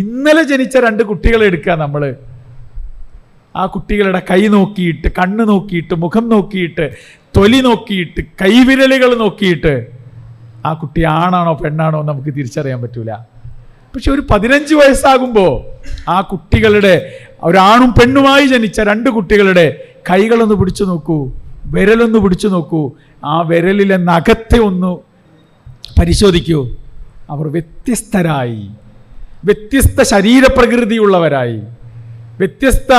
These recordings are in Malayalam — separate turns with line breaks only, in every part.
ഇന്നലെ ജനിച്ച 2 കുട്ടികളെ എടുക്കുക നമ്മൾ. ആ കുട്ടികളുടെ കൈ നോക്കിയിട്ട്, കണ്ണ് നോക്കിയിട്ട്, മുഖം നോക്കിയിട്ട്, തൊലി നോക്കിയിട്ട്, കൈവിരലുകൾ നോക്കിയിട്ട് ആ കുട്ടി ആണാണോ പെണ്ണാണോ നമുക്ക് തിരിച്ചറിയാൻ പറ്റൂല. പക്ഷെ ഒരു 15 വയസ്സാകുമ്പോൾ ആ കുട്ടികളുടെ, ഒരാണും പെണ്ണുമായി ജനിച്ച 2 കുട്ടികളുടെ കൈകളൊന്ന് പിടിച്ചു നോക്കൂ, വിരലൊന്ന് പിടിച്ചു നോക്കൂ, ആ വിരലിലെ നഖത്തെ ഒന്ന് പരിശോധിക്കൂ. അവർ വ്യത്യസ്തരായി, വ്യത്യസ്ത ശരീരപ്രകൃതിയുള്ളവരായി, വ്യത്യസ്ത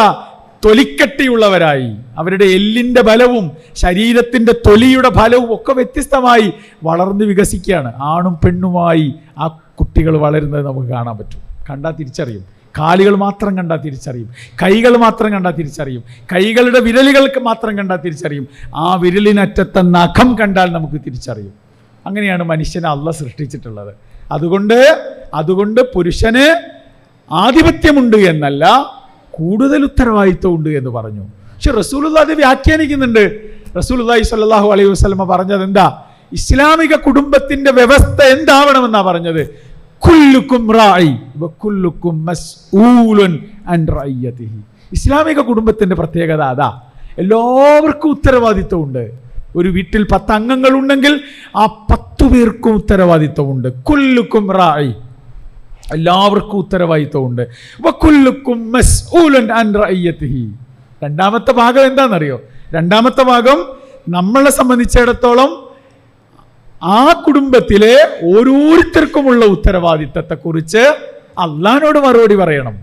തൊലിക്കട്ടിയുള്ളവരായി, അവരുടെ എല്ലിൻ്റെ ബലവും ശരീരത്തിൻ്റെ തൊലിയുടെ ഫലവും ഒക്കെ വ്യത്യസ്തമായി വളർന്ന് വികസിക്കുകയാണ്. ആണും പെണ്ണുമായി ആ കുട്ടികൾ വളരുന്നത് നമുക്ക് കാണാൻ പറ്റും. കണ്ടാൽ തിരിച്ചറിയും. കാലുകൾ മാത്രം കണ്ടാൽ തിരിച്ചറിയും, കൈകൾ മാത്രം കണ്ടാൽ തിരിച്ചറിയും, കൈകളുടെ വിരലുകൾക്ക് മാത്രം കണ്ടാൽ തിരിച്ചറിയും, ആ വിരലിനറ്റത്തെ നഖം കണ്ടാൽ നമുക്ക് തിരിച്ചറിയും. അങ്ങനെയാണ് മനുഷ്യനെ അള്ളാഹ് സൃഷ്ടിച്ചിട്ടുള്ളത്. അതുകൊണ്ട് പുരുഷന് ആധിപത്യമുണ്ട് എന്നല്ല, കൂടുതൽ ഉത്തരവാദിത്വമുണ്ട് എന്ന് പറഞ്ഞു. പക്ഷെ റസൂലുള്ളാഹി അത് വ്യാഖ്യാനിക്കുന്നുണ്ട്. റസൂലുള്ളാഹി സ്വല്ലല്ലാഹു അലൈഹി വസല്ലമ പറഞ്ഞത് എന്താ? ഇസ്ലാമിക കുടുംബത്തിന്റെ വ്യവസ്ഥ എന്താവണമെന്നാ പറഞ്ഞത്? കുല്ലുക്കും റാഇ വകുല്ലുക്കും മസ്ഊലുൻ അൻ റഅയ്യതിഹി. ഇസ്ലാമിക കുടുംബത്തിന്റെ പ്രത്യേകത അതാ, എല്ലാവർക്കും ഉത്തരവാദിത്വമുണ്ട്. ഒരു വീട്ടിൽ 10 അംഗങ്ങളുണ്ടെങ്കിൽ ആ 10 പേർക്കും ഉത്തരവാദിത്വമുണ്ട്. കുല്ലുക്കും റാഇ, എല്ലാവർക്കും ഉത്തരവാദിത്വമുണ്ട്. വകുല്ലുക്കും മസ്ഊലുൻ അൻ റഅയ്യതിഹി. രണ്ടാമത്തെ ഭാഗം എന്താണെന്നറിയോ? രണ്ടാമത്തെ ഭാഗം നമ്മളെ സംബന്ധിച്ചിടത്തോളം ആ കുടുംബത്തിലെ ഓരോരുത്തർക്കുമുള്ള ഉത്തരവാദിത്തത്തെക്കുറിച്ച് അള്ളാഹിനോട് മറുപടി പറയണം.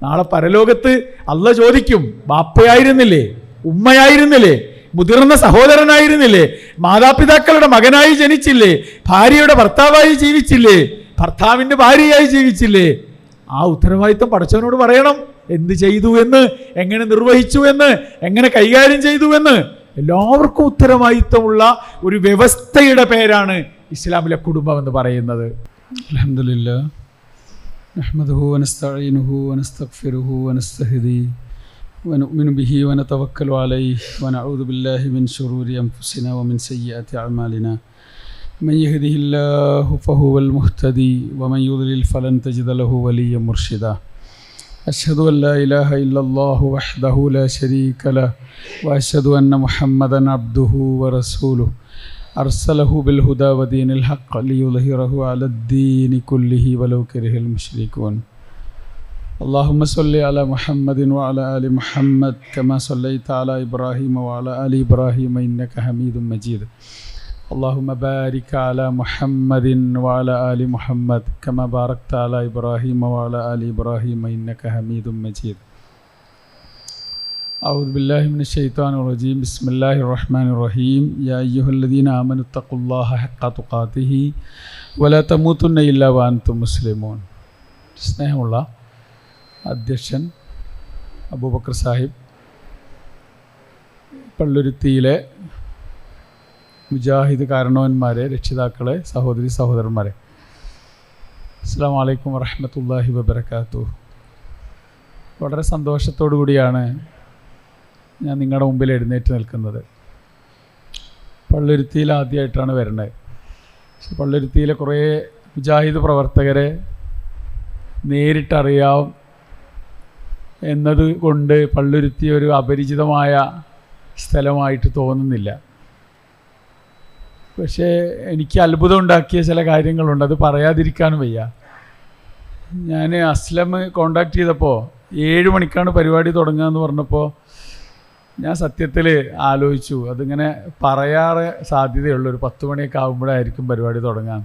നാളെ പരലോകത്ത് അള്ളാഹ് ചോദിക്കും, ബാപ്പയായിരുന്നില്ലേ, ഉമ്മയായിരുന്നില്ലേ, മുതിർന്ന സഹോദരനായിരുന്നില്ലേ, മാതാപിതാക്കളുടെ മകനായി ജനിച്ചില്ലേ, ഭാര്യയുടെ ഭർത്താവായി ജീവിച്ചില്ലേ, ഭർത്താവിൻ്റെ ഭാര്യയായി ജീവിച്ചില്ലേ? ആ ഉത്തരവാദിത്വം പടച്ചവനോട് പറയണം. എന്ത് ചെയ്തു എന്ന്, എങ്ങനെ നിർവഹിച്ചു എന്ന്, എങ്ങനെ കൈകാര്യം ചെയ്തു എന്ന് എല്ലാവർക്കും ഉത്തരവാദിത്വമുള്ള ഒരു വ്യവസ്ഥയുടെ പേരാണ് ഇസ്ലാമിലെ കുടുംബം എന്ന് പറയുന്നത്.
അൽഹംദുലില്ലാഹ് നഹ്മദുഹു വനസ്തഈനുഹു വനസ്തഗ്ഫിറുഹു വനസ്തഹ്ദീ വനുഅ്മിനു ബിഹി വനതവക്കലു അലൈഹി വനഊദു ബില്ലാഹി മിൻ ശുറൂരി അൻഫുസിനാ വമിൻ സയ്യിആതി അഅ്മാലിനാ മൻ യഹ്ദിഹില്ലാഹു ഫഹുവൽ മുഹ്തദി വമൻ യുദ്ലിൽ ഫലൻ തജിദ ലഹു വലിയ്യൻ മുർഷിദാ. അഷ്ഹദു അൻ ലാ ഇലാഹ ഇല്ലല്ലാഹു വഹ്ദഹു ലാ ശരീക ലഹു വഅഷ്ഹദു അന്ന മുഹമ്മദൻ അബ്ദുഹു വറസൂലുഹു അർസലഹു ബിൽ ഹുദാ വദീനിൽ ഹഖ് ലിയുദ്ഹിറഹു അലദ്ദീനി കുല്ലിഹി വലൗ കരിഹൽ മുശ്രികൂൻ. اللهم صل على محمد وعلى آل محمد كما صليت على إبراهيم وعلى آل إبراهيم إنك حميد مجيد. اللهم بارك على محمد وعلى آل محمد كما باركت على إبراهيم وعلى آل إبراهيم إنك حميد مجيد. أعوذ بالله من الشيطان الرجيم. بسم الله الرحمن الرحيم. يا أيها الذين آمنوا اتقوا الله حق تقاته ولا تموتن إلا وأنتم مسلمون. സ്നേഹമുള്ള അധ്യക്ഷൻ അബൂബക്കർ സാഹിബ്, പള്ളുരുത്തിയിലെ മുജാഹിദ് കാരണവന്മാരെ, രക്ഷിതാക്കളെ, സഹോദരി സഹോദരന്മാരെ, അസ്സലാമു അലൈക്കും വറഹ്മത്തുള്ളാഹി വബറകാതുഹു. വളരെ സന്തോഷത്തോടു കൂടിയാണ് ഞാൻ നിങ്ങളുടെ മുമ്പിൽ എഴുന്നേറ്റ് നിൽക്കുന്നത്. പള്ളുരുത്തിയിൽ ആദ്യമായിട്ടാണ് വരുന്നത്. പക്ഷെ പള്ളുരുത്തിയിലെ കുറേ മുജാഹിദ് പ്രവർത്തകരെ നേരിട്ടറിയാം എന്നതുകൊണ്ട് പള്ളുരുത്തി ഒരു അപരിചിതമായ സ്ഥലമായിട്ട് തോന്നുന്നില്ല. പക്ഷേ എനിക്ക് അത്ഭുതം ഉണ്ടാക്കിയ ചില കാര്യങ്ങളുണ്ട്, അത് പറയാതിരിക്കാനും വയ്യ. ഞാൻ അസ്ലം കോണ്ടാക്ട് ചെയ്തപ്പോൾ 7 മണിക്കാണ് പരിപാടി തുടങ്ങുക എന്ന് പറഞ്ഞപ്പോൾ ഞാൻ സത്യത്തിൽ ആലോചിച്ചു, അതിങ്ങനെ പറയാറ് സാധ്യതയുള്ളൂ, ഒരു 10 മണിയൊക്കെ ആകുമ്പോഴായിരിക്കും പരിപാടി തുടങ്ങാൻ.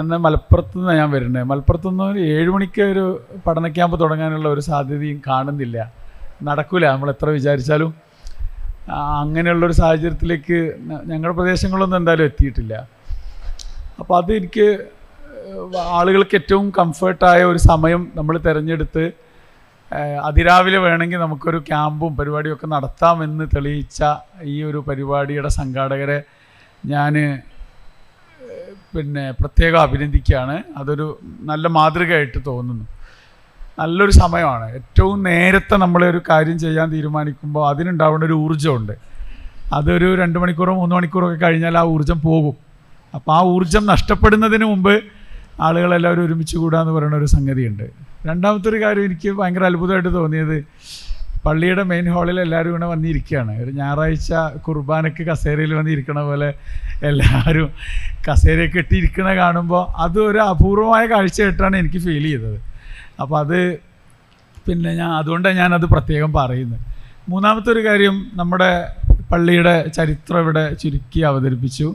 എന്നെ മലപ്പുറത്തു നിന്നാണ് ഞാൻ വരുന്നത്. മലപ്പുറത്തു നിന്ന് ഒരു 7 മണിക്ക് ഒരു പഠന ക്യാമ്പ് തുടങ്ങാനുള്ള ഒരു സാധ്യതയും കാണുന്നില്ല. നടക്കില്ല, നമ്മൾ എത്ര വിചാരിച്ചാലും. അങ്ങനെയുള്ളൊരു സാഹചര്യത്തിലേക്ക് ഞങ്ങളുടെ പ്രദേശങ്ങളൊന്നും എന്തായാലും എത്തിയിട്ടില്ല. അപ്പോൾ അത് എനിക്ക് ആളുകൾക്ക് ഏറ്റവും കംഫർട്ടായ ഒരു സമയം നമ്മൾ തിരഞ്ഞെടുത്ത് അതിരാവിലെ വേണമെങ്കിൽ നമുക്കൊരു ക്യാമ്പും പരിപാടിയൊക്കെ നടത്താമെന്ന് തെളിയിച്ച ഈ ഒരു പരിപാടിയുടെ സംഘാടകരെ ഞാൻ പ്രത്യേകം അഭിനന്ദിക്കുകയാണ്. അതൊരു നല്ല മാതൃകയായിട്ട് തോന്നുന്നു. നല്ലൊരു സമയമാണ്. ഏറ്റവും നേരത്തെ നമ്മളൊരു കാര്യം ചെയ്യാൻ തീരുമാനിക്കുമ്പോൾ അതിനുണ്ടാവുന്ന ഒരു ഊർജ്ജമുണ്ട്. അതൊരു 2 മണിക്കൂറോ 3 മണിക്കൂറോ ഒക്കെ കഴിഞ്ഞാൽ ആ ഊർജ്ജം പോകും. അപ്പോൾ ആ ഊർജ്ജം നഷ്ടപ്പെടുന്നതിന് മുമ്പ്
ആളുകളെല്ലാവരും ഒരുമിച്ച് കൂടാന്ന് പറയുന്ന ഒരു സംഗതിയുണ്ട്. രണ്ടാമത്തെ ഒരു കാര്യം എനിക്ക് ഭയങ്കര അത്ഭുതമായിട്ട് തോന്നിയത്, പള്ളിയുടെ മെയിൻ ഹാളിൽ എല്ലാവരും ഇങ്ങനെ വന്നിരിക്കുകയാണ്. ഒരു ഞായറാഴ്ച കുർബാനയ്ക്ക് കസേരയിൽ വന്നിരിക്കണ പോലെ എല്ലാവരും കസേരയൊക്കെ ഇട്ടിരിക്കണ കാണുമ്പോൾ അത് ഒരു അപൂർവമായ കാഴ്ചയായിട്ടാണ് എനിക്ക് ഫീൽ ചെയ്തത്. അപ്പോൾ അത് പിന്നെ അതുകൊണ്ടാണ് ഞാനത് പ്രത്യേകം പറയുന്നത്. മൂന്നാമത്തെ ഒരു കാര്യം, നമ്മുടെ പള്ളിയുടെ ചരിത്രം ഇവിടെ ചുരുക്കി അവതരിപ്പിച്ചു.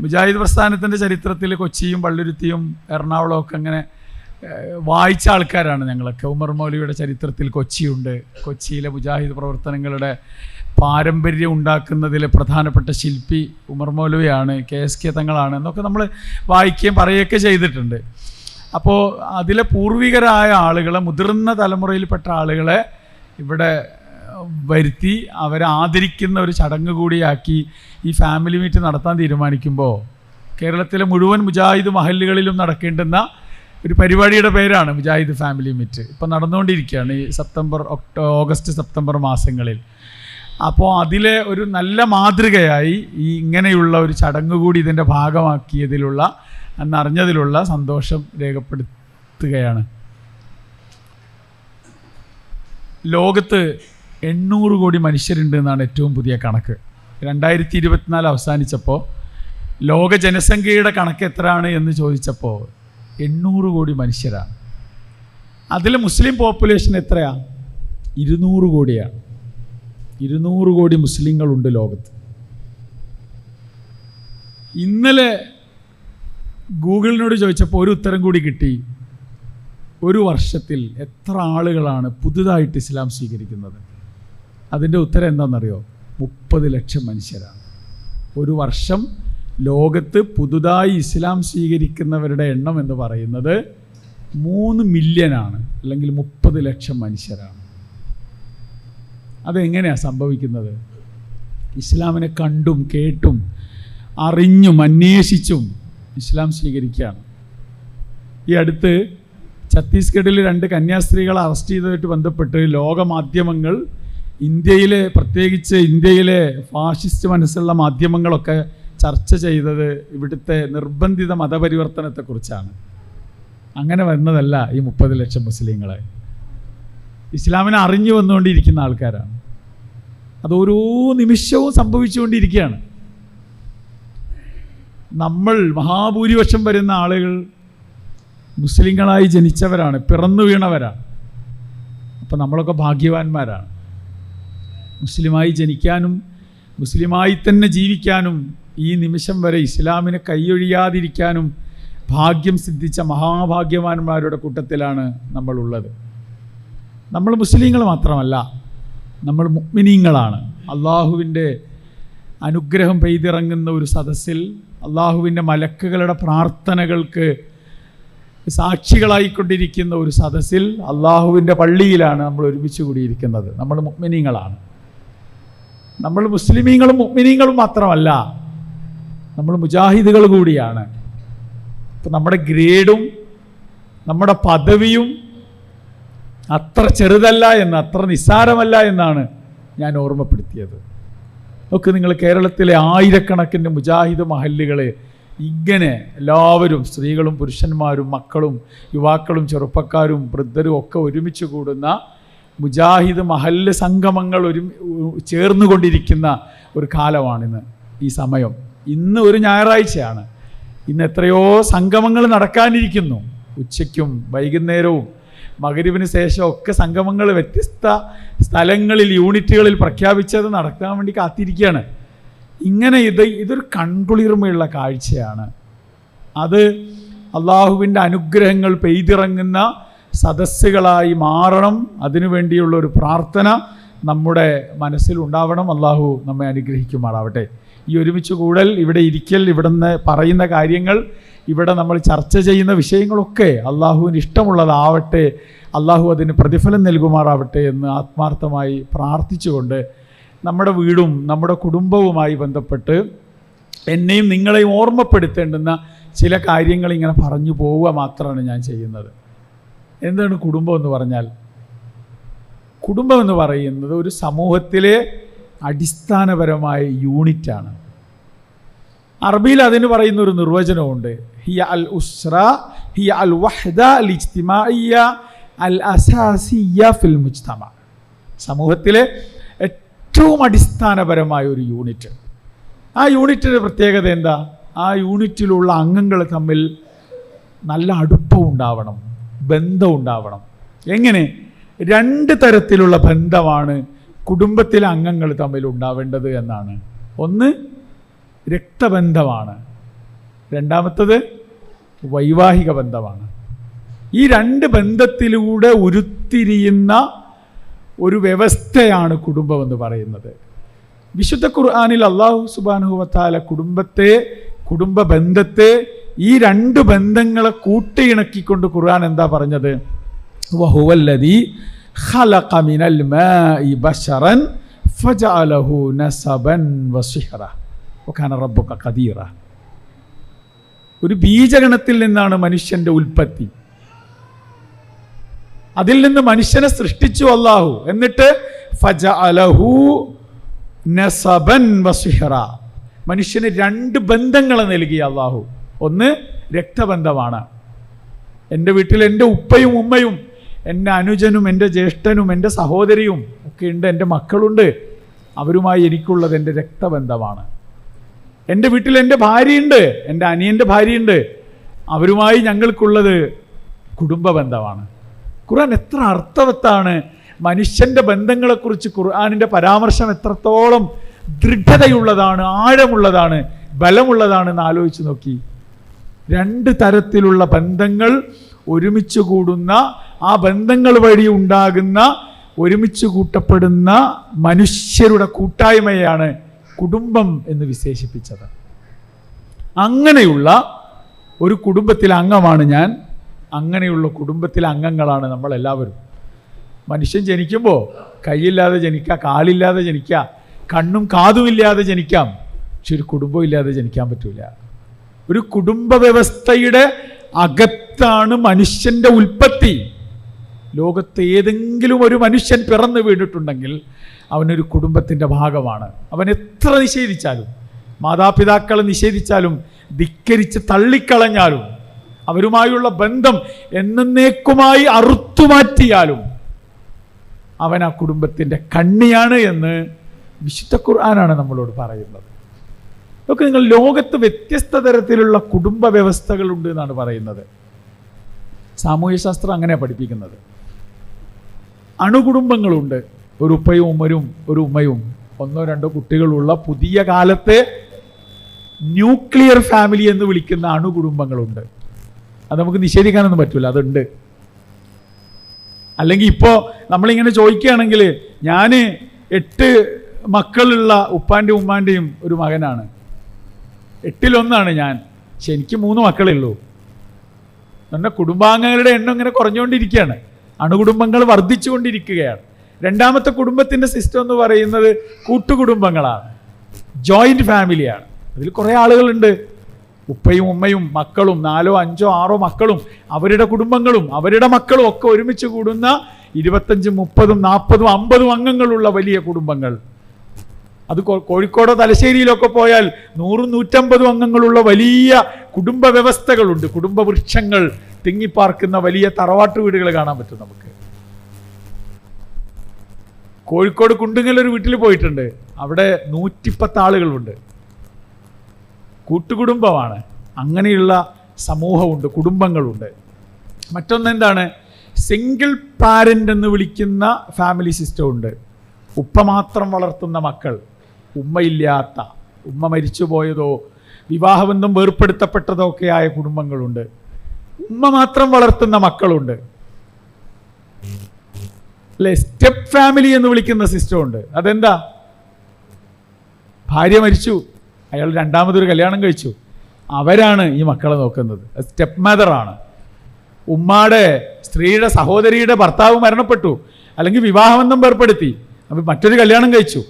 മുജാഹിദ് പ്രസ്ഥാനത്തിൻ്റെ ചരിത്രത്തിൽ കൊച്ചിയും പള്ളുരുത്തിയും എറണാകുളമൊക്കെ അങ്ങനെ വായിച്ച ആൾക്കാരാണ് ഞങ്ങളൊക്കെ. ഉമർ മൗലവിയുടെ ചരിത്രത്തിൽ കൊച്ചിയുണ്ട്. കൊച്ചിയിലെ മുജാഹിദ് പ്രവർത്തനങ്ങളുടെ പാരമ്പര്യം ഉണ്ടാക്കുന്നതിലെ പ്രധാനപ്പെട്ട ശില്പി ഉമർ മൗലവിയാണ്, KSK തങ്ങളാണ് എന്നൊക്കെ നമ്മൾ വായിക്കുകയും പറയുകയൊക്കെ ചെയ്തിട്ടുണ്ട്. അപ്പോൾ അതിലെ പൂർവികരായ ആളുകളെ, മുതിർന്ന തലമുറയിൽപ്പെട്ട ആളുകളെ ഇവിടെ വരുത്തി അവരെ ആദരിക്കുന്ന ഒരു ചടങ്ങ് കൂടിയാക്കി ഈ ഫാമിലി മീറ്റ് നടത്താൻ തീരുമാനിക്കുമ്പോൾ കേരളത്തിലെ മുഴുവൻ മുജാഹിദ് മഹല്ലുകളിലും നടക്കേണ്ടുന്ന ഒരു പരിപാടിയുടെ പേരാണ് മുജാഹിദ് ഫാമിലി മീറ്റ്. ഇപ്പം നടന്നുകൊണ്ടിരിക്കുകയാണ് ഈ ഓഗസ്റ്റ് സെപ്റ്റംബർ മാസങ്ങളിൽ. അപ്പോൾ അതിലെ ഒരു നല്ല മാതൃകയായി ഈ ഇങ്ങനെയുള്ള ഒരു ചടങ്ങ് കൂടി ഇതിൻ്റെ ഭാഗമാക്കിയതിലുള്ള എന്നറിഞ്ഞതിലുള്ള സന്തോഷം രേഖപ്പെടുത്തുകയാണ്. ലോകത്ത് 800 കോടി മനുഷ്യരുണ്ട് എന്നാണ് ഏറ്റവും പുതിയ കണക്ക്. 2024 അവസാനിച്ചപ്പോൾ ലോക ജനസംഖ്യയുടെ കണക്ക് എത്രയാണ് എന്ന് ചോദിച്ചപ്പോൾ 800 കോടി മനുഷ്യരാണ്. അതിൽ മുസ്ലിം പോപ്പുലേഷൻ എത്രയാണ്? 200 കോടിയാണ്. 200 കോടി മുസ്ലിങ്ങളുണ്ട് ലോകത്ത്. ഇന്നലെ ഗൂഗിളിനോട് ചോദിച്ചപ്പോൾ ഒരു ഉത്തരം കൂടി കിട്ടി. ഒരു വർഷത്തിൽ എത്ര ആളുകളാണ് പുതുതായിട്ട് ഇസ്ലാം സ്വീകരിക്കുന്നത്? അതിൻ്റെ ഉത്തരം എന്താണെന്നറിയോ? 30 ലക്ഷം മനുഷ്യരാണ്. ഒരു വർഷം ലോകത്ത് പുതുതായി ഇസ്ലാം സ്വീകരിക്കുന്നവരുടെ എണ്ണം എന്ന് പറയുന്നത് 3 മില്യനാണ്, അല്ലെങ്കിൽ 30 ലക്ഷം മനുഷ്യരാണ്. അതെങ്ങനെയാണ് സംഭവിക്കുന്നത്? ഇസ്ലാമിനെ കണ്ടും കേട്ടും അറിഞ്ഞും അന്വേഷിച്ചും ഇസ്ലാം സ്വീകരിക്കുകയാണ്. ഈ അടുത്ത് ഛത്തീസ്ഗഡിൽ 2 കന്യാസ്ത്രീകളെ അറസ്റ്റ് ചെയ്തതായിട്ട് ബന്ധപ്പെട്ട് ലോകമാധ്യമങ്ങൾ, ഇന്ത്യയിലെ പ്രത്യേകിച്ച് ഇന്ത്യയിലെ ഫാഷിസ്റ്റ് മനസ്സുള്ള മാധ്യമങ്ങളൊക്കെ ചർച്ച ചെയ്തത് ഇവിടുത്തെ നിർബന്ധിത മതപരിവർത്തനത്തെക്കുറിച്ചാണ്. അങ്ങനെ വരുന്നതല്ല ഈ 30 ലക്ഷം മുസ്ലിങ്ങളെ. ഇസ്ലാമിനെ അറിഞ്ഞു വന്നുകൊണ്ടിരിക്കുന്ന ആൾക്കാരാണ്. അത് ഓരോ നിമിഷവും സംഭവിച്ചുകൊണ്ടിരിക്കുകയാണ്. നമ്മൾ മഹാഭൂരിപക്ഷം വരുന്ന ആളുകൾ മുസ്ലിങ്ങളായി ജനിച്ചവരാണ്, പിറന്നു വീണവരാണ്. അപ്പം നമ്മളൊക്കെ ഭാഗ്യവാന്മാരാണ്. മുസ്ലിമായി ജനിക്കാനും മുസ്ലിമായി തന്നെ ജീവിക്കാനും ഈ നിമിഷം വരെ ഇസ്ലാമിനെ കൈയൊഴിയാതിരിക്കാനും ഭാഗ്യം സിദ്ധിച്ച മഹാഭാഗ്യവാന്മാരുടെ കൂട്ടത്തിലാണ് നമ്മളുള്ളത്. നമ്മൾ മുസ്ലിങ്ങൾ മാത്രമല്ല, നമ്മൾ മുഅ്മിനീങ്ങളാണ്. അള്ളാഹുവിൻ്റെ അനുഗ്രഹം പെയ്തിറങ്ങുന്ന ഒരു സദസ്സിൽ, അള്ളാഹുവിൻ്റെ മലക്കുകളുടെ പ്രാർത്ഥനകൾക്ക് സാക്ഷികളായിക്കൊണ്ടിരിക്കുന്ന ഒരു സദസ്സിൽ, അള്ളാഹുവിൻ്റെ പള്ളിയിലാണ് നമ്മൾ ഒരുമിച്ച് കൂടിയിരിക്കുന്നത്. നമ്മൾ മുഅ്മിനീങ്ങളാണ്. നമ്മൾ മുസ്ലിമീങ്ങളും മുഅ്മിനീങ്ങളും മാത്രമല്ല, നമ്മൾ മുജാഹിദുകൾ കൂടിയാണ്. അപ്പം നമ്മുടെ ഗ്രേഡും നമ്മുടെ പദവിയും അത്ര ചെറുതല്ല എന്ന്, അത്ര നിസ്സാരമല്ല എന്നാണ് ഞാൻ ഓർമ്മപ്പെടുത്തിയത്. ഒക്കെ നിങ്ങൾ കേരളത്തിലെ ആയിരക്കണക്കിന് മുജാഹിദ് മഹല്ലുകളെ ഇങ്ങനെ എല്ലാവരും, സ്ത്രീകളും പുരുഷന്മാരും മക്കളും യുവാക്കളും ചെറുപ്പക്കാരും വൃദ്ധരും ഒക്കെ ഒരുമിച്ച് കൂടുന്ന മുജാഹിദ് മഹല്ല് സംഗമങ്ങൾ ചേർന്നുകൊണ്ടിരിക്കുന്ന ഒരു കാലമാണിന്ന്. ഈ സമയം ഇന്ന് ഒരു ഞായറാഴ്ചയാണ്. ഇന്ന് എത്രയോ സംഗമങ്ങൾ നടക്കാനിരിക്കുന്നു. ഉച്ചയ്ക്കും വൈകുന്നേരവും മഗ്‌രിബിന് ശേഷം ഒക്കെ സംഗമങ്ങൾ വ്യത്യസ്ത സ്ഥലങ്ങളിൽ, യൂണിറ്റുകളിൽ പ്രഖ്യാപിച്ചത് നടക്കാൻ വേണ്ടി കാത്തിരിക്കുകയാണ്. ഇങ്ങനെ ഇതൊരു കൺകുളിർമയുള്ള കാഴ്ചയാണ്. അത് അള്ളാഹുവിൻ്റെ അനുഗ്രഹങ്ങൾ പെയ്തിറങ്ങുന്ന സദസ്സുകളായി മാറണം. അതിനുവേണ്ടിയുള്ള ഒരു പ്രാർത്ഥന നമ്മുടെ മനസ്സിലുണ്ടാവണം. അള്ളാഹു നമ്മെ അനുഗ്രഹിക്കുമാറാവട്ടെ. ഈ ഒരുമിച്ച് കൂടൽ, ഇവിടെ ഇരിക്കൽ, ഇവിടുന്ന് പറയുന്ന കാര്യങ്ങൾ, ഇവിടെ നമ്മൾ ചർച്ച ചെയ്യുന്ന വിഷയങ്ങളൊക്കെ അള്ളാഹുവിന് ഇഷ്ടമുള്ളതാവട്ടെ, അള്ളാഹു അതിന് പ്രതിഫലം നൽകുമാറാവട്ടെ എന്ന് ആത്മാർത്ഥമായി പ്രാർത്ഥിച്ചുകൊണ്ട് നമ്മുടെ വീടും നമ്മുടെ കുടുംബവുമായി ബന്ധപ്പെട്ട് എന്നെയും നിങ്ങളെയും ഓർമ്മപ്പെടുത്തേണ്ടുന്ന ചില കാര്യങ്ങൾ ഇങ്ങനെ പറഞ്ഞു പോവുക മാത്രമാണ് ഞാൻ ചെയ്യുന്നത്. എന്താണ് കുടുംബം എന്ന് പറഞ്ഞാൽ? കുടുംബം എന്ന് പറയുന്നത് ഒരു സമൂഹത്തിലെ അടിസ്ഥാനപരമായ യൂണിറ്റാണ്. അറബിയിൽ അതിന് പറയുന്ന ഒരു നിർവചനമുണ്ട്. ഹിയ അൽ ഉസ്ര ഹിയ അൽ വഹ്ദ അൽ ഇജ്തിമാഇയ്യ അൽ അസാസിയ്യ ഫിൽ മുജ്തമ. സമൂഹത്തിലെ ഏറ്റവും അടിസ്ഥാനപരമായ ഒരു യൂണിറ്റ്. ആ യൂണിറ്റിൻ്റെ പ്രത്യേകത എന്താ? ആ യൂണിറ്റിലുള്ള അംഗങ്ങൾ തമ്മിൽ നല്ല അടുപ്പം ഉണ്ടാവണം, ബന്ധം ഉണ്ടാവണം. എങ്ങനെ? 2 തരത്തിലുള്ള ബന്ധമാണ് കുടുംബത്തിലെ അംഗങ്ങൾ തമ്മിൽ ഉണ്ടാവേണ്ടത് എന്നാണ്. ഒന്ന് രക്തബന്ധമാണ്, രണ്ടാമത്തത് വൈവാഹിക ബന്ധമാണ്. ഈ 2 ബന്ധത്തിലൂടെ ഉരുത്തിരിയുന്ന ഒരു വ്യവസ്ഥയാണ് കുടുംബമെന്ന് പറയുന്നത്. വിശുദ്ധ ഖുർആനിൽ അല്ലാഹു സുബ്ഹാനഹു വ തആല കുടുംബ ബന്ധത്തെ ഈ 2 ബന്ധങ്ങളെ കൂട്ടിയിണക്കിക്കൊണ്ട് ഖുർആൻ എന്താ പറഞ്ഞത്? വഹുവല്ലദീ ഖലഖ മിനൽ മാഇ ബശറൻ ഫജഅലഹു നസബൻ വസിഹ്റ വകാന റബ്ബുക ഖദീറ. ഒരു ബീജഗണത്തിൽ നിന്നാണ് മനുഷ്യന്റെ ഉൽപ്പത്തി. അതിൽ നിന്ന് മനുഷ്യനെ സൃഷ്ടിച്ചു അല്ലാഹു. എന്നിട്ട് ഫജഅലഹു നസബൻ വസിഹ്റ, മനുഷ്യന് 2 ബന്ധങ്ങളെ നൽകി അല്ലാഹു. ഒന്ന് രക്തബന്ധമാണ്. എൻ്റെ വീട്ടിൽ എൻ്റെ ഉപ്പയും ഉമ്മയും എൻ്റെ അനുജനും എൻ്റെ ജ്യേഷ്ഠനും എൻ്റെ സഹോദരിയും ഒക്കെ ഉണ്ട്, എൻ്റെ മക്കളുണ്ട്. അവരുമായി എനിക്കുള്ളത് എൻ്റെ രക്തബന്ധമാണ്. എൻ്റെ വീട്ടിൽ എൻ്റെ ഭാര്യയുണ്ട്, എൻ്റെ അനിയൻ്റെ ഭാര്യയുണ്ട്. അവരുമായി ഞങ്ങൾക്കുള്ളത് കുടുംബ ബന്ധമാണ്. ഖുർആൻ എത്ര അർത്ഥവത്താണ്! മനുഷ്യൻ്റെ ബന്ധങ്ങളെക്കുറിച്ച് ഖുർആനിൻ്റെ പരാമർശം എത്രത്തോളം ദൃഢതയുള്ളതാണ്, ആഴമുള്ളതാണ്, ബലമുള്ളതാണെന്ന് ആലോചിച്ച് നോക്കി. 2 തരത്തിലുള്ള ബന്ധങ്ങൾ ഒരുമിച്ച് കൂടുന്ന, ആ ബന്ധങ്ങൾ വഴി ഉണ്ടാകുന്ന, ഒരുമിച്ച് കൂട്ടപ്പെടുന്ന മനുഷ്യരുടെ കൂട്ടായ്മയാണ് കുടുംബം എന്ന് വിശേഷിപ്പിച്ചത്. അങ്ങനെയുള്ള ഒരു കുടുംബത്തിലെ അംഗമാണ് ഞാൻ. അങ്ങനെയുള്ള കുടുംബത്തിലെ അംഗങ്ങളാണ് നമ്മളെല്ലാവരും. മനുഷ്യൻ ജനിക്കുമ്പോൾ കൈയില്ലാതെ ജനിക്കാം, കാലില്ലാതെ ജനിക്കാം, കണ്ണും കാതുമില്ലാതെ ജനിക്കാം. പക്ഷെ ഒരു കുടുംബം ഇല്ലാതെ ജനിക്കാൻ പറ്റില്ല. ഒരു കുടുംബ വ്യവസ്ഥയുടെ അകത്താണ് മനുഷ്യൻ്റെ ഉൽപ്പത്തി. ലോകത്ത് ഏതെങ്കിലും ഒരു മനുഷ്യൻ പിറന്നു വീണിട്ടുണ്ടെങ്കിൽ അവനൊരു കുടുംബത്തിൻ്റെ ഭാഗമാണ്. അവൻ എത്ര നിഷേധിച്ചാലും, മാതാപിതാക്കളെ നിഷേധിച്ചാലും, ധിക്കരിച്ച് തള്ളിക്കളഞ്ഞാലും, അവരുമായുള്ള ബന്ധം എന്നേക്കുമായി അറുത്തുമാറ്റിയാലും അവൻ ആ കുടുംബത്തിൻ്റെ കണ്ണിയാണ് എന്ന് വിശുദ്ധ ഖുർആനാണ് നമ്മളോട് പറയുന്നത്. ഒക്കെ നിങ്ങൾ ലോകത്ത് വ്യത്യസ്ത തരത്തിലുള്ള കുടുംബ വ്യവസ്ഥകളുണ്ട് എന്നാണ് പറയുന്നത്. സാമൂഹ്യശാസ്ത്രം അങ്ങനെ പഠിപ്പിക്കുന്നത്. അണുകുടുംബങ്ങളുണ്ട്. ഒരു ഉപ്പയും ഉമ്മരും ഒരു ഉമ്മയും 1-2 കുട്ടികളുള്ള പുതിയ കാലത്തെ ന്യൂക്ലിയർ ഫാമിലി എന്ന് വിളിക്കുന്ന അണുകുടുംബങ്ങളുണ്ട്. അത് നമുക്ക് നിഷേധിക്കാനൊന്നും പറ്റില്ല, അതുണ്ട്. അല്ലെങ്കിൽ ഇപ്പോൾ നമ്മളിങ്ങനെ ചോദിക്കുകയാണെങ്കിൽ, ഞാൻ 8 മക്കളുള്ള ഉപ്പാൻ്റെയും ഉമ്മാൻ്റെയും ഒരു മകനാണ്. 8-1 ഞാൻ. പക്ഷെ എനിക്ക് 3 മക്കളേ ഉള്ളൂ. നമ്മുടെ കുടുംബാംഗങ്ങളുടെ എണ്ണം ഇങ്ങനെ കുറഞ്ഞുകൊണ്ടിരിക്കുകയാണ്. അണുകുടുംബങ്ങൾ വർദ്ധിച്ചുകൊണ്ടിരിക്കുകയാണ്. 2ാമത്തെ കുടുംബത്തിൻ്റെ സിസ്റ്റം എന്ന് പറയുന്നത് കൂട്ടുകുടുംബങ്ങളാണ്, ജോയിൻറ്റ് ഫാമിലിയാണ്. അതിൽ കുറേ ആളുകളുണ്ട്. ഉപ്പയും ഉമ്മയും മക്കളും 4, 5, 6 മക്കളും അവരുടെ കുടുംബങ്ങളും അവരുടെ മക്കളും ഒക്കെ ഒരുമിച്ച് കൂടുന്ന 25, 30, 40, 50 അംഗങ്ങളുള്ള വലിയ കുടുംബങ്ങൾ. അത് കോഴിക്കോടോ തലശ്ശേരിയിലൊക്കെ പോയാൽ 100, 150 അംഗങ്ങളുള്ള വലിയ കുടുംബ വ്യവസ്ഥകളുണ്ട്. കുടുംബ വൃക്ഷങ്ങൾ തിങ്ങിപ്പാർക്കുന്ന വലിയ തറവാട്ട് വീടുകൾ കാണാൻ പറ്റും നമുക്ക്. കോഴിക്കോട് കുണ്ടുങ്ങൽ ഒരു വീട്ടിൽ പോയിട്ടുണ്ട്. അവിടെ 110 ആളുകളുണ്ട്. കൂട്ടുകുടുംബമാണ്. അങ്ങനെയുള്ള സമൂഹമുണ്ട്, കുടുംബങ്ങളുണ്ട്. മറ്റൊന്നെന്താണ്? സിംഗിൾ പാരൻ്റ് എന്ന് വിളിക്കുന്ന ഫാമിലി സിസ്റ്റം ഉണ്ട്. ഉപ്പ മാത്രം വളർത്തുന്ന മക്കൾ, ഉമ്മയില്ലാത്ത, ഉമ്മ മരിച്ചുപോയതോ വിവാഹബന്ധം വേർപ്പെടുത്തപ്പെട്ടതോ ഒക്കെയായ കുടുംബങ്ങളുണ്ട്. ഉമ്മ മാത്രം വളർത്തുന്ന മക്കളുണ്ട്. അല്ലെ? സ്റ്റെപ്പ് ഫാമിലി എന്ന് വിളിക്കുന്ന സിസ്റ്റം ഉണ്ട്. അതെന്താ? ഭാര്യ മരിച്ചു, അയാൾ 2ാമതൊരു കല്യാണം കഴിച്ചു, അവരാണ് ഈ മക്കളെ നോക്കുന്നത്. സ്റ്റെപ്പ് മദറാണ്. സ്ത്രീയുടെ സഹോദരിയുടെ ഭർത്താവ് മരണപ്പെട്ടു, അല്ലെങ്കിൽ വിവാഹബന്ധം ഏർപ്പെടുത്തി, അപ്പോൾ മറ്റൊരു കല്യാണം കഴിച്ചു,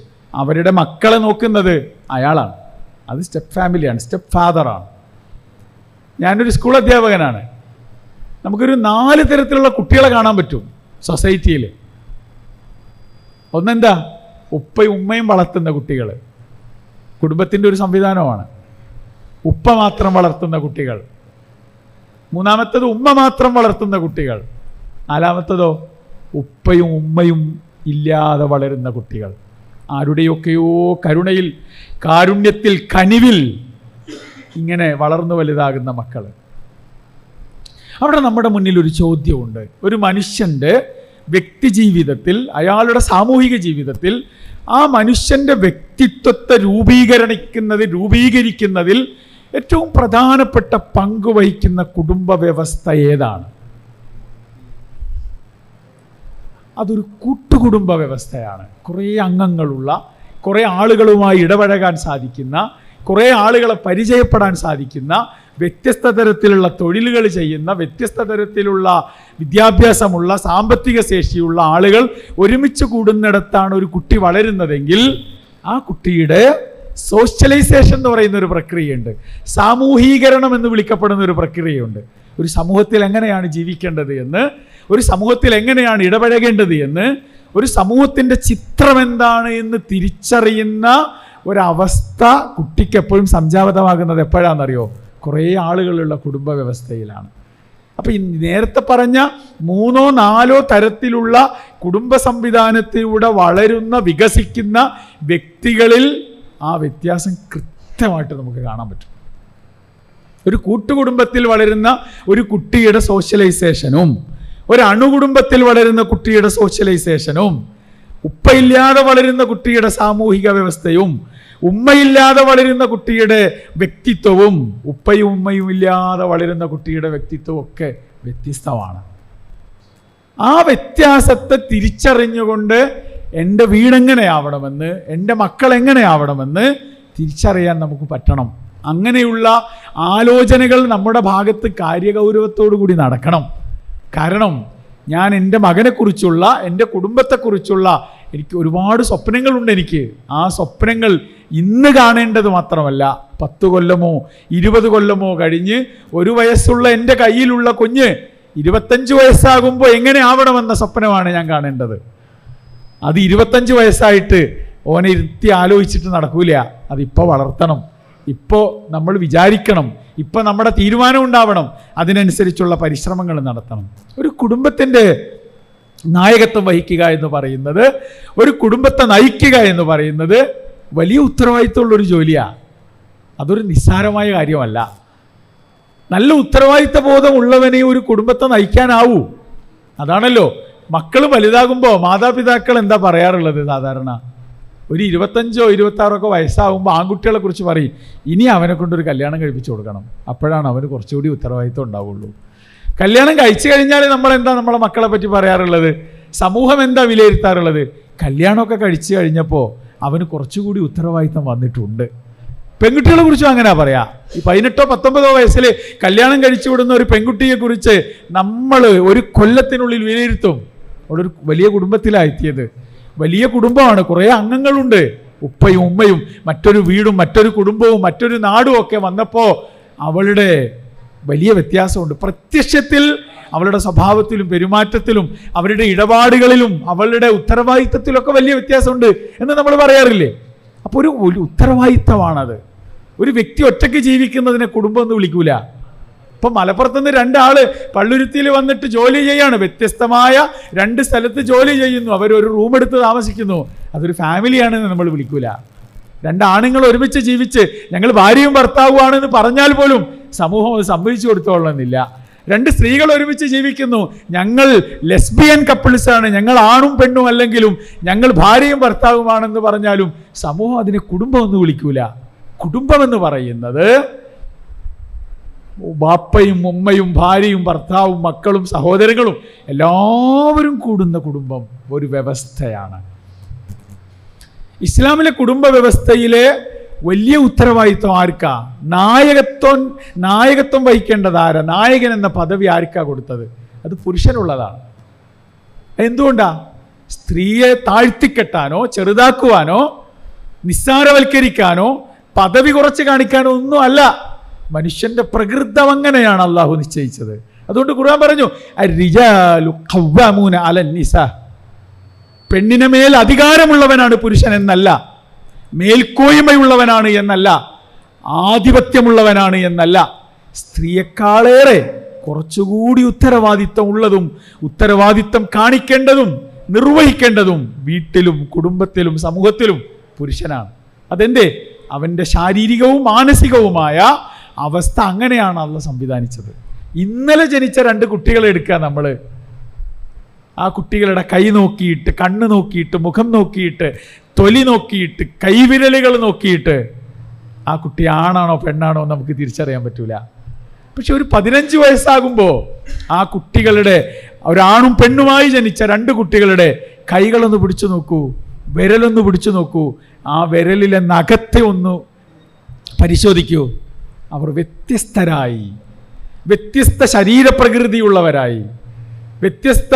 അവരുടെ മക്കളെ നോക്കുന്നത് അയാളാണ്. അത് സ്റ്റെപ്പ് ഫാമിലിയാണ്, സ്റ്റെപ്പ് ഫാദറാണ്. ഞാനൊരു സ്കൂൾ അധ്യാപകനാണ്. നമുക്കൊരു 4 തരത്തിലുള്ള കുട്ടികളെ കാണാൻ പറ്റും സൊസൈറ്റിയിൽ. ഒന്നെന്താ? ഉപ്പയും ഉമ്മയും വളർത്തുന്ന കുട്ടികൾ, കുടുംബത്തിൻ്റെ ഒരു സംവിധാനമാണ്. ഉപ്പ മാത്രം വളർത്തുന്ന കുട്ടികൾ, മൂന്നാമത്തത് ഉമ്മ മാത്രം വളർത്തുന്ന കുട്ടികൾ. നാലാമത്തതോ ഉപ്പയും ഉമ്മയും ഇല്ലാതെ വളരുന്ന കുട്ടികൾ. ആരുടെയൊക്കെയോ കരുണയിൽ, കാരുണ്യത്തിൽ, കനിവിൽ ഇങ്ങനെ വളർന്നു വലുതാകുന്ന മക്കൾ. അവിടെ നമ്മുടെ മുന്നിൽ ഒരു ചോദ്യമുണ്ട്. ഒരു മനുഷ്യൻ്റെ വ്യക്തി ജീവിതത്തിൽ, അയാളുടെ സാമൂഹിക ജീവിതത്തിൽ ആ മനുഷ്യൻ്റെ വ്യക്തിത്വത്തെ രൂപീകരിക്കുന്നതിൽ ഏറ്റവും പ്രധാനപ്പെട്ട പങ്ക് വഹിക്കുന്ന കുടുംബ വ്യവസ്ഥ ഏതാണ്? അതൊരു കൂട്ടുകുടുംബ വ്യവസ്ഥയാണ്. കുറേ അംഗങ്ങളുള്ള, കുറേ ആളുകളുമായി ഇടപഴകാൻ സാധിക്കുന്ന, കുറേ ആളുകളെ പരിചയപ്പെടാൻ സാധിക്കുന്ന, വ്യത്യസ്ത തരത്തിലുള്ള തൊഴിലുകൾ ചെയ്യുന്ന, വ്യത്യസ്ത തരത്തിലുള്ള വിദ്യാഭ്യാസമുള്ള, സാമ്പത്തിക ശേഷിയുള്ള ആളുകൾ ഒരുമിച്ച് കൂടുന്നിടത്താണ് ഒരു കുട്ടി വളരുന്നതെങ്കിൽ ആ കുട്ടിയുടെ സോഷ്യലൈസേഷൻ എന്ന് പറയുന്ന ഒരു പ്രക്രിയയുണ്ട്. സാമൂഹീകരണം എന്ന് വിളിക്കപ്പെടുന്ന ഒരു പ്രക്രിയയുണ്ട്. ഒരു സമൂഹത്തിൽ എങ്ങനെയാണ് ജീവിക്കേണ്ടത് എന്ന്, ഒരു സമൂഹത്തിൽ എങ്ങനെയാണ് ഇടപഴകേണ്ടത് എന്ന്, ഒരു സമൂഹത്തിൻ്റെ ചിത്രം എന്താണ് എന്ന് തിരിച്ചറിയുന്ന ഒരവസ്ഥ കുട്ടിക്ക് എപ്പോഴും സംജാതമാകുന്നത് എപ്പോഴാണെന്നറിയോ? കുറേ ആളുകളുള്ള കുടുംബ വ്യവസ്ഥയിലാണ്. അപ്പം ഈ നേരത്തെ പറഞ്ഞ 3 or 4 തരത്തിലുള്ള കുടുംബ സംവിധാനത്തിലൂടെ വളരുന്ന, വികസിക്കുന്ന വ്യക്തികളിൽ ആ വ്യത്യാസം കൃത്യമായിട്ട് നമുക്ക് കാണാൻ പറ്റും. ഒരു കൂട്ടുകുടുംബത്തിൽ വളരുന്ന ഒരു കുട്ടിയുടെ സോഷ്യലൈസേഷനും, ഒരു അണുകുടുംബത്തിൽ വളരുന്ന കുട്ടിയുടെ സോഷ്യലൈസേഷനും, ഉപ്പയില്ലാതെ വളരുന്ന കുട്ടിയുടെ സാമൂഹിക വ്യവസ്ഥയും, ഉമ്മയില്ലാതെ വളരുന്ന കുട്ടിയുടെ വ്യക്തിത്വവും, ഉപ്പയും ഉമ്മയും ഇല്ലാതെ വളരുന്ന കുട്ടിയുടെ വ്യക്തിത്വവും ഒക്കെ വ്യത്യസ്തമാണ്. ആ വ്യത്യാസത്തെ തിരിച്ചറിഞ്ഞുകൊണ്ട് എൻ്റെ വീടെങ്ങനെയാവണമെന്ന്, എൻ്റെ മക്കൾ എങ്ങനെയാവണമെന്ന് തിരിച്ചറിയാൻ നമുക്ക് പറ്റണം. അങ്ങനെയുള്ള ആലോചനകൾ നമ്മുടെ ഭാഗത്ത് കാര്യഗൗരവത്തോടു കൂടി നടക്കണം. കാരണം ഞാൻ എൻ്റെ മകനെക്കുറിച്ചുള്ള, എൻ്റെ കുടുംബത്തെക്കുറിച്ചുള്ള എനിക്ക് ഒരുപാട് സ്വപ്നങ്ങളുണ്ട്. എനിക്ക് ആ സ്വപ്നങ്ങൾ ഇന്ന് കാണേണ്ടത് മാത്രമല്ല, 10 കൊല്ലമോ 20 കൊല്ലമോ കഴിഞ്ഞ് 1 വയസ്സുള്ള എൻ്റെ കയ്യിലുള്ള കുഞ്ഞ് 25 വയസ്സാകുമ്പോൾ എങ്ങനെ ആവണമെന്ന സ്വപ്നമാണ് ഞാൻ കാണേണ്ടത്. അത് 25 വയസ്സായിട്ട് ഓനെ ഇരുത്തി ആലോചിച്ചിട്ട് നടക്കൂല. അതിപ്പോൾ വളർത്തണം, ഇപ്പോൾ നമ്മൾ വിചാരിക്കണം, ഇപ്പം നമ്മുടെ തീരുമാനം ഉണ്ടാവണം, അതിനനുസരിച്ചുള്ള പരിശ്രമങ്ങൾ നടത്തണം. ഒരു കുടുംബത്തിൻ്റെ നായകത്വം വഹിക്കുക എന്ന് പറയുന്നത്, ഒരു കുടുംബത്തെ നയിക്കുക എന്ന് പറയുന്നത് വലിയ ഉത്തരവാദിത്തമുള്ളൊരു ജോലിയാണ്. അതൊരു നിസ്സാരമായ കാര്യമല്ല. നല്ല ഉത്തരവാദിത്ത ബോധമുള്ളവനെ ഒരു കുടുംബത്തെ നയിക്കാനാവൂ. അതാണല്ലോ മക്കൾ വലുതാകുമ്പോൾ മാതാപിതാക്കൾ എന്താ പറയാറുള്ളത്? സാധാരണ ഒരു 25 or 26 വയസ്സാകുമ്പോൾ ആൺകുട്ടികളെ കുറിച്ച് പറയും, ഇനി അവനെ കൊണ്ടൊരു കല്യാണം കഴിപ്പിച്ചു കൊടുക്കണം, അപ്പോഴാണ് അവന് കുറച്ചുകൂടി ഉത്തരവാദിത്വം ഉണ്ടാവുള്ളൂ. കല്യാണം കഴിച്ചു കഴിഞ്ഞാൽ നമ്മളെന്താ നമ്മളെ മക്കളെ പറ്റി പറയാറുള്ളത്? സമൂഹം എന്താ വിലയിരുത്താറുള്ളത്? കല്യാണമൊക്കെ കഴിച്ചു കഴിഞ്ഞപ്പോൾ അവന് കുറച്ചുകൂടി ഉത്തരവാദിത്വം വന്നിട്ടുണ്ട്. പെൺകുട്ടികളെ കുറിച്ചും അങ്ങനെ പറയാം. ഈ 18 or 19 വയസ്സിൽ കല്യാണം കഴിച്ചു വിടുന്ന ഒരു പെൺകുട്ടിയെ കുറിച്ച് നമ്മൾ ഒരു കൊല്ലത്തിനുള്ളിൽ വിലയിരുത്തും. അവിടെ ഒരു വലിയ കുടുംബത്തിലായെത്തിയത്. വലിയ കുടുംബമാണ്, കുറേ അംഗങ്ങളുണ്ട്, ഉപ്പയും ഉമ്മയും മറ്റൊരു വീടും മറ്റൊരു കുടുംബവും മറ്റൊരു നാടും ഒക്കെ വന്നപ്പോൾ അവളുടെ വലിയ വ്യത്യാസമുണ്ട്. പ്രത്യക്ഷത്തിൽ അവളുടെ സ്വഭാവത്തിലും പെരുമാറ്റത്തിലും അവരുടെ ഇടപാടുകളിലും അവളുടെ ഉത്തരവാദിത്തത്തിലൊക്കെ വലിയ വ്യത്യാസമുണ്ട് എന്ന് നമ്മൾ പറയാറില്ലേ? അപ്പോൾ ഒരു ഉത്തരവാദിത്തമാണത്. ഒരു വ്യക്തി ഒറ്റയ്ക്ക് ജീവിക്കുന്നതിനെ കുടുംബം എന്ന് വിളിക്കൂല. ഇപ്പം മലപ്പുറത്തുനിന്ന് 2 ആള് പള്ളുരുത്തിയിൽ വന്നിട്ട് ജോലി ചെയ്യാണ്, വ്യത്യസ്തമായ 2 സ്ഥലത്ത് ജോലി ചെയ്യുന്നു, അവരൊരു റൂം എടുത്ത് താമസിക്കുന്നു, അതൊരു ഫാമിലിയാണെന്ന് നമ്മൾ വിളിക്കൂല. 2 ആണുങ്ങൾ ഒരുമിച്ച് ജീവിച്ച് ഞങ്ങൾ ഭാര്യയും ഭർത്താവുമാണെന്ന് പറഞ്ഞാൽ പോലും സമൂഹം അത് സമ്മതിച്ചു കൊടുത്തോളണമെന്നില്ല. 2 സ്ത്രീകൾ ഒരുമിച്ച് ജീവിക്കുന്നു, ഞങ്ങൾ ലെസ്ബിയൻ കപ്പിൾസാണ്, ഞങ്ങൾ ആണും പെണ്ണും അല്ലെങ്കിലും ഞങ്ങൾ ഭാര്യയും ഭർത്താവുമാണെന്ന് പറഞ്ഞാലും സമൂഹം അതിനെ കുടുംബം എന്ന് വിളിക്കൂല. കുടുംബം എന്ന് പറയുന്നത് ബാപ്പയും ഉമ്മയും ഭാര്യയും ഭർത്താവും മക്കളും സഹോദരങ്ങളും എല്ലാവരും കൂടുന്ന കുടുംബം ഒരു വ്യവസ്ഥയാണ്. ഇസ്ലാമിലെ കുടുംബ വ്യവസ്ഥയിലെ വലിയ ഉത്തരവാദിത്വം ആർക്കാ? നായകത്വം വഹിക്കേണ്ടത് ആരാ? നായകൻ എന്ന പദവി ആർക്കാ കൊടുത്തത്? അത് പുരുഷനുള്ളതാണ്. എന്തുകൊണ്ടാ? സ്ത്രീയെ താഴ്ത്തിക്കെട്ടാനോ ചെറുതാക്കുവാനോ നിസ്സാരവൽക്കരിക്കാനോ പദവി കുറച്ച് കാണിക്കാനോ ഒന്നും അല്ല. മനുഷ്യന്റെ പ്രകൃതം അങ്ങനെയാണ് അള്ളാഹു നിശ്ചയിച്ചത്. അതുകൊണ്ട് ഖുർആൻ പറഞ്ഞു, അർരിജാലു ഖവ്വാമൂന അലന്നിസാ, പെണ്ണിനെ മേൽ അധികാരമുള്ളവനാണ് പുരുഷൻ എന്നല്ല, മേൽക്കോയ്മയുള്ളവനാണ് എന്നല്ല, ആധിപത്യമുള്ളവനാണ് എന്നല്ല, സ്ത്രീയെക്കാളേറെ കുറച്ചുകൂടി ഉത്തരവാദിത്തം ഉള്ളതും ഉത്തരവാദിത്തം കാണിക്കേണ്ടതും നിർവഹിക്കേണ്ടതും വീട്ടിലും കുടുംബത്തിലും സമൂഹത്തിലും പുരുഷനാണ്. അതെന്തേ? അവൻ്റെ ശാരീരികവും മാനസികവുമായ അവസ്ഥ അങ്ങനെയാണ് അള്ളാഹ് സംവിധാനിച്ചത്. ഇന്നലെ ജനിച്ച 2 കുട്ടികളെ എടുക്കുക നമ്മൾ. ആ കുട്ടികളുടെ കൈ നോക്കിയിട്ട്, കണ്ണ് നോക്കിയിട്ട്, മുഖം നോക്കിയിട്ട്, തൊലി നോക്കിയിട്ട്, കൈവിരലുകൾ നോക്കിയിട്ട് ആ കുട്ടി ആണാണോ പെണ്ണാണോ നമുക്ക് തിരിച്ചറിയാൻ പറ്റൂല. പക്ഷെ ഒരു 15 വയസ്സാകുമ്പോൾ ആ കുട്ടികളുടെ, ഒരാണും പെണ്ണുമായി ജനിച്ച 2 കുട്ടികളുടെ കൈകളൊന്ന് പിടിച്ചു നോക്കൂ, വിരലൊന്ന് പിടിച്ചു നോക്കൂ, ആ വിരലിലെ നഖത്തെ ഒന്ന് പരിശോധിക്കൂ. അവർ വ്യത്യസ്തരായി, വ്യത്യസ്ത ശരീരപ്രകൃതിയുള്ളവരായി, വ്യത്യസ്ത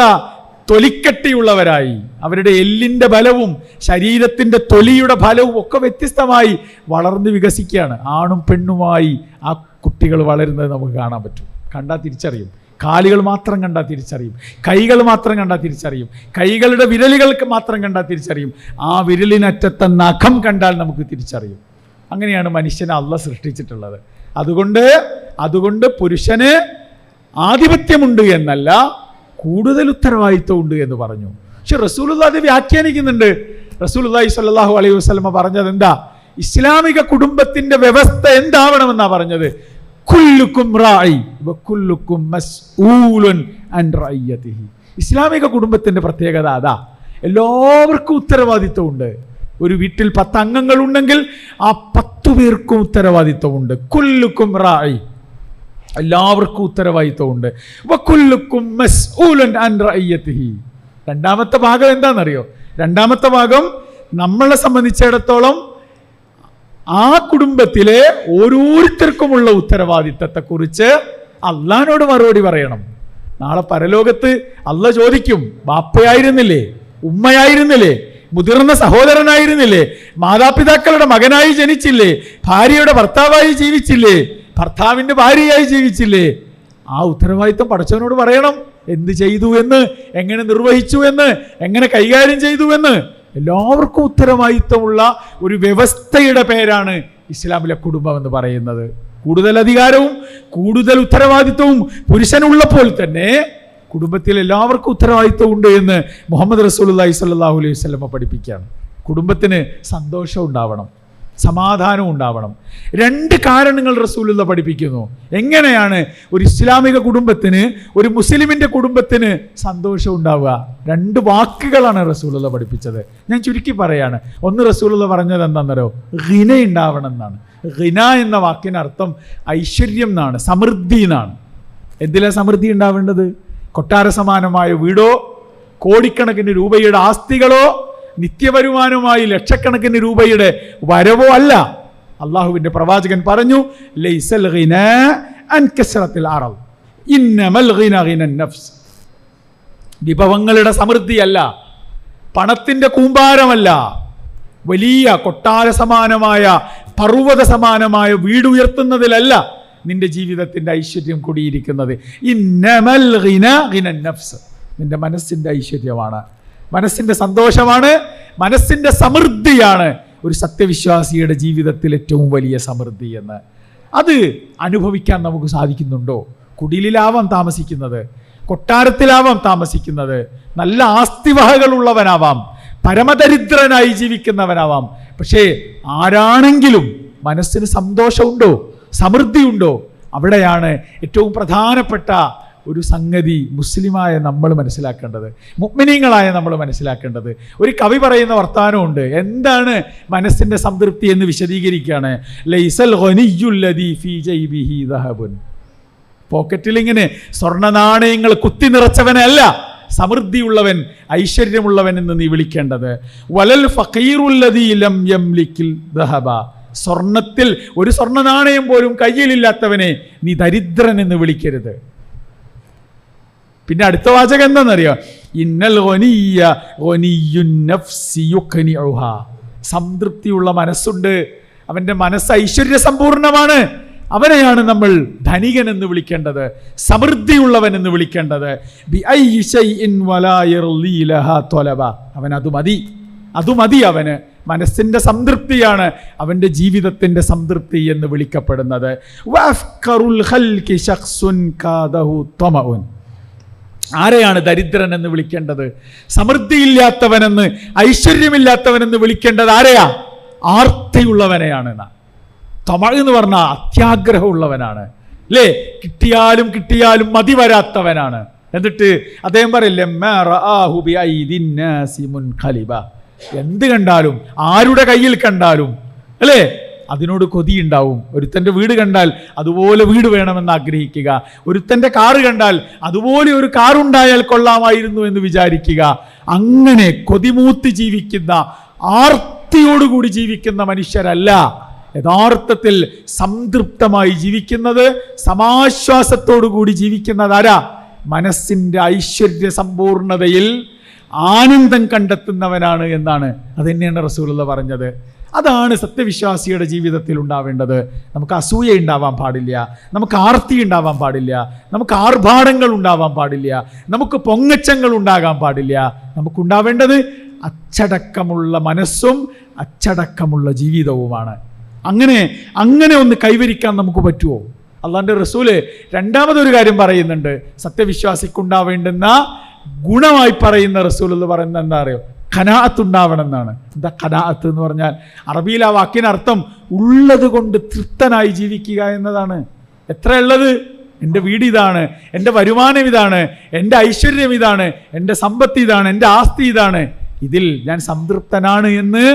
തൊലിക്കട്ടിയുള്ളവരായി, അവരുടെ എല്ലിൻ്റെ ബലവും ശരീരത്തിൻ്റെ തൊലിയുടെ ഫലവും ഒക്കെ വ്യത്യസ്തമായി വളർന്ന് വികസിക്കുകയാണ്. ആണും പെണ്ണുമായി ആ കുട്ടികൾ വളരുന്നത് നമുക്ക് കാണാൻ പറ്റും. കണ്ടാൽ തിരിച്ചറിയും. കാലുകൾ മാത്രം കണ്ടാൽ തിരിച്ചറിയും, കൈകൾ മാത്രം കണ്ടാൽ തിരിച്ചറിയും, കൈകളുടെ വിരലുകൾക്ക് മാത്രം കണ്ടാൽ തിരിച്ചറിയും, ആ വിരലിനറ്റത്തെ നഖം കണ്ടാൽ നമുക്ക് തിരിച്ചറിയും. അങ്ങനെയാണ് മനുഷ്യനെ അള്ളാഹ് സൃഷ്ടിച്ചിട്ടുള്ളത്. അതുകൊണ്ട് പുരുഷന് ആധിപത്യമുണ്ട് എന്നല്ല, കൂടുതൽ ഉത്തരവാദിത്വമുണ്ട് എന്ന് പറഞ്ഞു. പക്ഷെ റസൂലുള്ളാഹി അത് വ്യാഖ്യാനിക്കുന്നുണ്ട്. റസൂലുള്ളാഹി സ്വല്ലല്ലാഹു അലൈഹി വസല്ലമ പറഞ്ഞത് എന്താ? ഇസ്ലാമിക കുടുംബത്തിന്റെ വ്യവസ്ഥ എന്താവണമെന്നാ പറഞ്ഞത്? കുല്ലുക്കും റാഇ വകുല്ലുക്കും മസ്ഊലുൻ അൻ റഅയ്യതിഹി. ഇസ്ലാമിക കുടുംബത്തിന്റെ പ്രത്യേകത അതാ, എല്ലാവർക്കും ഉത്തരവാദിത്വമുണ്ട്. ഒരു വീട്ടിൽ 10 അംഗങ്ങൾ ഉണ്ടെങ്കിൽ ആ 10 പേർക്കും ഉത്തരവാദിത്വമുണ്ട്. കുല്ലുക്കും റാഇ, എല്ലാവർക്കും ഉത്തരവാദിത്വമുണ്ട്. വകുല്ലുക്കും മസ്ഊലുൻ അൻ റഅയ്യതിഹി. രണ്ടാമത്തെ ഭാഗം എന്താണെന്നറിയോ? രണ്ടാമത്തെ ഭാഗം നമ്മളെ സംബന്ധിച്ചിടത്തോളം ആ കുടുംബത്തിലെ ഓരോരുത്തർക്കുമുള്ള ഉത്തരവാദിത്തത്തെക്കുറിച്ച് അള്ളാഹിനോട് മറുപടി പറയണം. നാളെ പരലോകത്ത് അള്ളാഹ് ചോദിക്കും, ബാപ്പയായിരുന്നില്ലേ, ഉമ്മയായിരുന്നില്ലേ, മുതിർന്ന സഹോദരനായിരുന്നില്ലേ, മാതാപിതാക്കളുടെ മകനായി ജനിച്ചില്ലേ, ഭാര്യയുടെ ഭർത്താവായി ജീവിച്ചില്ലേ, ഭർത്താവിൻ്റെ ഭാര്യയായി ജീവിച്ചില്ലേ? ആ ഉത്തരവാദിത്തം പടച്ചവനോട് പറയണം. എന്ത് ചെയ്തു എന്ന്, എങ്ങനെ നിർവഹിച്ചു എന്ന്, എങ്ങനെ കൈകാര്യം ചെയ്തു എന്ന്. എല്ലാവർക്കും ഉത്തരവാദിത്വമുള്ള ഒരു വ്യവസ്ഥയുടെ പേരാണ് ഇസ്ലാമിലെ കുടുംബം എന്ന് പറയുന്നത്. കൂടുതൽ അധികാരവും കൂടുതൽ ഉത്തരവാദിത്വവും പുരുഷനുള്ളപ്പോൾ തന്നെ കുടുംബത്തിൽ എല്ലാവർക്കും ഉത്തരവാദിത്വം ഉണ്ട് എന്ന് മുഹമ്മദ് റസൂലുള്ളാഹി സ്വല്ലല്ലാഹു അലൈഹി വസല്ലം പഠിപ്പിക്കുകയാണ്. കുടുംബത്തിന് സന്തോഷം ഉണ്ടാവണം, സമാധാനം ഉണ്ടാവണം. 2 കാരണങ്ങൾ റസൂലുള്ളാഹി പഠിപ്പിക്കുന്നു. എങ്ങനെയാണ് ഒരു ഇസ്ലാമിക കുടുംബത്തിന്, ഒരു മുസ്ലിമിൻ്റെ കുടുംബത്തിന് സന്തോഷം ഉണ്ടാവുക? 2 വാക്കുകളാണ് റസൂലുള്ളാഹി പഠിപ്പിച്ചത്. ഞാൻ ചുരുക്കി പറയാണ്. ഒന്ന് റസൂലുള്ളാഹി പറഞ്ഞത് എന്താണെന്നറിയോ? ഗിന ഉണ്ടാവണം എന്നാണ്. ഗിന എന്ന വാക്കിന് അർത്ഥം ഐശ്വര്യം എന്നാണ്, സമൃദ്ധി എന്നാണ്. എന്തിലാണ് സമൃദ്ധി ഉണ്ടാവേണ്ടത്? കൊട്ടാര സമാനമായ വീടോ, കോടിക്കണക്കിന് രൂപയുടെ ആസ്തികളോ, നിത്യവരുമാനവുമായി ലക്ഷക്കണക്കിന് രൂപയുടെ വരവോ അല്ല. അള്ളാഹുവിൻ്റെ പ്രവാചകൻ പറഞ്ഞു, ലൈസൽ ഗിന അൻ കസ്റത്തിൽ അറൾ ഇന്നമൽ ഗിന ഗിനൻ നഫ്സ്. വിഭവങ്ങളുടെ സമൃദ്ധിയല്ല, പണത്തിൻ്റെ കൂമ്പാരമല്ല, വലിയ കൊട്ടാര സമാനമായ, പർവ്വത സമാനമായ വീട് ഉയർത്തുന്നതിലല്ല നിന്റെ ജീവിതത്തിൻ്റെ ഐശ്വര്യം കൂടിയിരിക്കുന്നത്. ഇന്നമൽ ഗിന ഗിനൻ നഫ്സ്. നിന്റെ മനസ്സിൻ്റെ ഐശ്വര്യമാണ്, മനസ്സിൻ്റെ സന്തോഷമാണ്, മനസ്സിൻ്റെ സമൃദ്ധിയാണ് ഒരു സത്യവിശ്വാസിയുടെ ജീവിതത്തിൽ ഏറ്റവും വലിയ സമൃദ്ധി എന്ന്. അത് അനുഭവിക്കാൻ നമുക്ക് സാധിക്കുന്നുണ്ടോ? കുടിലിലാവാം താമസിക്കുന്നത്, കൊട്ടാരത്തിലാവാം താമസിക്കുന്നത്, നല്ല ആസ്തിവഹകളുള്ളവനാവാം, പരമദരിദ്രനായി ജീവിക്കുന്നവനാവാം. പക്ഷേ ആരാണെങ്കിലും മനസ്സിന് സന്തോഷമുണ്ടോ, സമൃദ്ധിയുണ്ടോ? അവിടെയാണ് ഏറ്റവും പ്രധാനപ്പെട്ട ഒരു സംഗതി മുസ്ലിമായ നമ്മൾ മനസ്സിലാക്കേണ്ടത്, മുഅ്മിനീങ്ങളായ നമ്മൾ മനസ്സിലാക്കേണ്ടത്. ഒരു കവി പറയുന്ന വർത്താനമുണ്ട്. എന്താണ് മനസ്സിൻ്റെ സംതൃപ്തി എന്ന് വിശദീകരിക്കുകയാണ്. ലൈസൽ ഗനിയ്യുല്ലദീ ഫീ ജൈബിഹി ദഹബുൻ. പോക്കറ്റിൽ ഇങ്ങനെ സ്വർണ്ണ നാണയങ്ങൾ കുത്തി നിറച്ചവനല്ല സമൃദ്ധിയുള്ളവൻ, ഐശ്വര്യമുള്ളവൻ എന്ന് നീ വിളിക്കേണ്ടത്. വലൽ ഫഖീറുല്ലദീ ലം യംലിക്കിൽ ദഹബ. സ്വർണത്തിൽ ഒരു സ്വർണ്ണ നാണയം പോലും കയ്യിലില്ലാത്തവനെ നീ ദരിദ്രൻ എന്ന് വിളിക്കരുത്. പിന്നെ അടുത്ത വാചകം എന്താണെന്നറിയോ? ഇന്നൽ ഗനിയ്യ ഗനിയ്യുൻ നഫ്സി യുഖ്നിഉഹ. സംതൃപ്തിയുള്ള മനസ്സുണ്ട്, അവൻ്റെ മനസ്സ് ഐശ്വര്യ സമ്പൂർണ്ണമാണ്. അവനെയാണ് നമ്മൾ ധനികൻ എന്ന് വിളിക്കേണ്ടത്, സമൃദ്ധിയുള്ളവൻ എന്ന് വിളിക്കേണ്ടത്. ബിഅയ്യി ശൈഇൻ വലാ യർളീ ലഹാ ത്വലബ. അവൻ അത് മതി, അതു മതി അവന്. മനസ്സിന്റെ സംതൃപ്തിയാണ് അവന്റെ ജീവിതത്തിന്റെ സംതൃപ്തി എന്ന് വിളിക്കപ്പെടുന്നത്. വഅഫ്ഖറുൽ ഖൽഖി ശഖ്സുൻ കാദഹു തമഉൻ. ആരെയാണ് ദരിദ്രൻ എന്ന് വിളിക്കേണ്ടത്? സമൃദ്ധിയില്ലാത്തവനെന്ന്, ഐശ്വര്യമില്ലാത്തവനെന്ന് വിളിക്കേണ്ടത് ആരെയാ? ആർത്തിയുള്ളവനെയാണ്. തമ എന്ന് പറഞ്ഞാൽ അത്യാഗ്രഹമുള്ളവനാണ്, അല്ലേ? കിട്ടിയാലും കിട്ടിയാലും മതി വരാത്തവനാണ്. എന്നിട്ട് അദ്ദേഹം പറയില്ലേ, എന്ത് കണ്ടാലും, ആരുടെ കയ്യിൽ കണ്ടാലും, അല്ലേ, അതിനോട് കൊതിയുണ്ടാവും. ഒരുത്തൻ്റെ വീട് കണ്ടാൽ അതുപോലെ വീട് വേണമെന്ന് ആഗ്രഹിക്കുക. ഒരുത്തൻ്റെ കാറ് കണ്ടാൽ അതുപോലെ ഒരു കാറുണ്ടായാൽ കൊള്ളാമായിരുന്നു എന്ന് വിചാരിക്കുക. അങ്ങനെ കൊതിമൂത്ത് ജീവിക്കുന്ന, ആർത്തിയോടുകൂടി ജീവിക്കുന്ന മനുഷ്യരല്ല യഥാർത്ഥത്തിൽ സംതൃപ്തമായി ജീവിക്കുന്നത്. സമാശ്വാസത്തോടു കൂടി ജീവിക്കുന്നത് ആരാ? മനസ്സിൻ്റെ ഐശ്വര്യ സമ്പൂർണതയിൽ ആനന്ദം കണ്ടെത്തുന്നവനാണ് എന്നാണ്. അത് തന്നെയാണ് റസൂലുള്ളാഹി പറഞ്ഞത്. അതാണ് സത്യവിശ്വാസിയുടെ ജീവിതത്തിൽ ഉണ്ടാവേണ്ടത്. നമുക്ക് അസൂയ ഉണ്ടാവാൻ പാടില്ല, നമുക്ക് ആർത്തി ഉണ്ടാവാൻ പാടില്ല, നമുക്ക് ആർഭാടങ്ങൾ ഉണ്ടാവാൻ പാടില്ല, നമുക്ക് പൊങ്ങച്ചങ്ങൾ ഉണ്ടാകാൻ പാടില്ല. നമുക്കുണ്ടാവേണ്ടത് അച്ചടക്കമുള്ള മനസ്സും അച്ചടക്കമുള്ള ജീവിതവുമാണ്. അങ്ങനെ ഒന്ന് കൈവരിക്കാൻ നമുക്ക് പറ്റുമോ? അള്ളാന്റെ റസൂല് രണ്ടാമതൊരു കാര്യം പറയുന്നുണ്ട്. സത്യവിശ്വാസിക്കുണ്ടാവേണ്ടുന്ന ഗുണമായി പറയുന്ന റസൂൽ എന്ന് പറയുന്നത് എന്താ അറിയോ? ഖനാഅത്ത് ഉണ്ടാവണം എന്നാണ്. എന്താ ഖനാഅത്ത് എന്ന് പറഞ്ഞാൽ? അറബിയിൽ ആ വാക്കിനർത്ഥം ഉള്ളത് കൊണ്ട് തൃപ്തനായി ജീവിക്കുക എന്നതാണ്. എത്ര ഉള്ളത്? എൻ്റെ വീട് ഇതാണ്, എൻ്റെ വരുമാനം ഇതാണ്, എൻ്റെ ഐശ്വര്യം ഇതാണ്, എൻ്റെ സമ്പത്ത് ഇതാണ്, എൻ്റെ ആസ്തി ഇതാണ്, ഇതിൽ ഞാൻ സംതൃപ്തനാണ് എന്ന്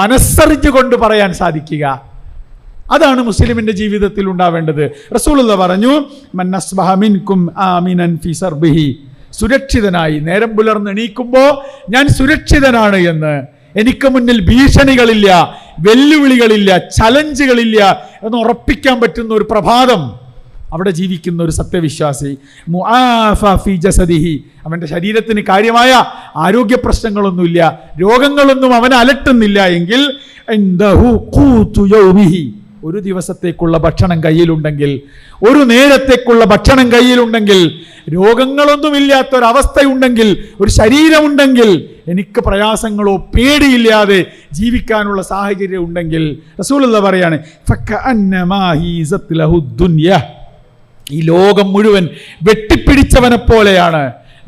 മനസ്സറിഞ്ഞുകൊണ്ട് പറയാൻ സാധിക്കുക. അതാണ് മുസ്ലിമിന്റെ ജീവിതത്തിൽ ഉണ്ടാവേണ്ടത്. റസൂലുള്ളാഹി പറഞ്ഞു, മൻ അസ്ബഹ മിൻകും ആമിനൻ ഫി സർബിഹി, സുരക്ഷിതനായി നേരം പുലർന്ന് എണീക്കുമ്പോൾ ഞാൻ സുരക്ഷിതനാണ് എന്ന്, എനിക്ക് മുന്നിൽ ഭീഷണികളില്ല, വെല്ലുവിളികളില്ല, ചലഞ്ചുകളില്ല എന്ന് ഉറപ്പിക്കാൻ പറ്റുന്ന ഒരു പ്രഭാതം അവിടെ ജീവിക്കുന്ന ഒരു സത്യവിശ്വാസി. മുആഫ ഫി ജസദിഹി, അവൻ്റെ ശരീരത്തിന് കാര്യമായ ആരോഗ്യ പ്രശ്നങ്ങളൊന്നുമില്ല, രോഗങ്ങളൊന്നും അവനെ അലട്ടുന്നില്ല എങ്കിൽ ഇൻദഹു ഖൂതു യൗമിഹി, ഒരു ദിവസത്തേക്കുള്ള ഭക്ഷണം കയ്യിലുണ്ടെങ്കിൽ, ഒരു നേരത്തേക്കുള്ള ഭക്ഷണം കയ്യിലുണ്ടെങ്കിൽ, രോഗങ്ങളൊന്നുമില്ലാത്തൊരവസ്ഥയുണ്ടെങ്കിൽ, ഒരു ശരീരമുണ്ടെങ്കിൽ, എനിക്ക് പ്രയാസങ്ങളോ പേടിയില്ലാതെ ജീവിക്കാനുള്ള സാഹചര്യം ഉണ്ടെങ്കിൽ, റസൂലുള്ളാഹി പറയാണ് ഫകഅന്നമാ ഹീസത് ലഹു ദുനിയ, ഈ ലോകം മുഴുവൻ വെട്ടിപ്പിടിച്ചവനെ പോലെയാണ്,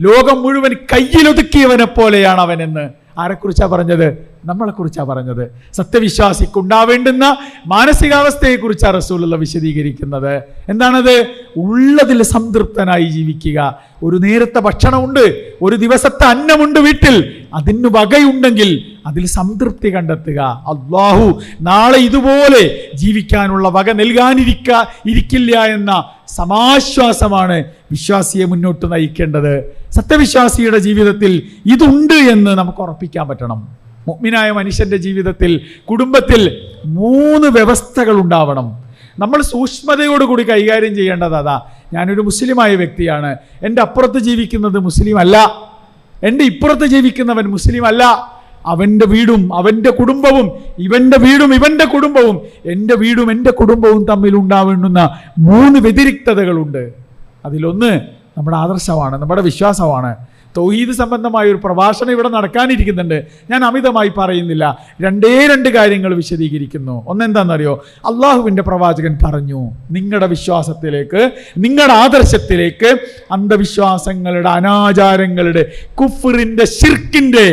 ലോകം മുഴുവൻ കയ്യിലൊതുക്കിയവനെ പോലെയാണ് അവനെന്ന്. ആരെക്കുറിച്ചാണ് പറഞ്ഞത്? നമ്മളെക്കുറിച്ചാണ് പറഞ്ഞത്. സത്യവിശ്വാസിക്കുണ്ടാവേണ്ടുന്ന മാനസികാവസ്ഥയെക്കുറിച്ചാണ് റസൂലുള്ളാഹി വിശദീകരിക്കുന്നത്. എന്താണത്? ഉള്ളതിൽ സംതൃപ്തനായി ജീവിക്കുക. ഒരു നേരത്തെ ഭക്ഷണമുണ്ട്, ഒരു ദിവസത്തെ അന്നമുണ്ട് വീട്ടിൽ, അതിന് വകയുണ്ടെങ്കിൽ അതിൽ സംതൃപ്തി കണ്ടെത്തുക. അല്ലാഹു നാളെ ഇതുപോലെ ജീവിക്കാനുള്ള വക നൽകാനിരിക്കില്ല എന്ന സമാശ്വാസമാണ് വിശ്വാസിയെ മുന്നോട്ട് നയിക്കേണ്ടത്. സത്യവിശ്വാസിയുടെ ജീവിതത്തിൽ ഇതുണ്ട് എന്ന് നമുക്ക് ഉറപ്പിക്കാൻ പറ്റണം. മുഅ്മിനായ മനുഷ്യന്റെ ജീവിതത്തിൽ, കുടുംബത്തിൽ 3 വ്യവസ്ഥകൾ ഉണ്ടാവണം. നമ്മൾ സൂക്ഷ്മതയോടുകൂടി കൈകാര്യം ചെയ്യേണ്ടത് അതാ. ഞാനൊരു മുസ്ലിമായ വ്യക്തിയാണ്, എൻ്റെ അപ്പുറത്ത് ജീവിക്കുന്നത് മുസ്ലിം അല്ല, എൻ്റെ ഇപ്പുറത്ത് ജീവിക്കുന്നവൻ മുസ്ലിം അല്ല. അവൻ്റെ വീടും അവൻ്റെ കുടുംബവും, ഇവൻ്റെ വീടും ഇവൻ്റെ കുടുംബവും, എൻ്റെ വീടും എൻ്റെ കുടുംബവും തമ്മിൽ ഉണ്ടാവേണ്ടുന്ന 3 വ്യതിരിക്തതകളുണ്ട്. അതിലൊന്ന് നമ്മുടെ ആദർശമാണ്, നമ്മുടെ വിശ്വാസമാണ്. തൗഹീദ് സംബന്ധമായ ഒരു പ്രഭാഷണം ഇവിടെ നടക്കാനിരിക്കുന്നുണ്ട്. ഞാൻ അമിതമായി പറയുന്നില്ല, 2 കാര്യങ്ങൾ വിശദീകരിക്കുന്നു. ഒന്നെന്താണെന്നറിയോ? അള്ളാഹുവിൻ്റെ പ്രവാചകൻ പറഞ്ഞു, നിങ്ങളുടെ വിശ്വാസത്തിലേക്ക്, നിങ്ങളുടെ ആദർശത്തിലേക്ക് അന്ധവിശ്വാസങ്ങളുടെ, അനാചാരങ്ങളുടെ, കുഫ്റിൻ്റെ, ശിർക്കിൻ്റെ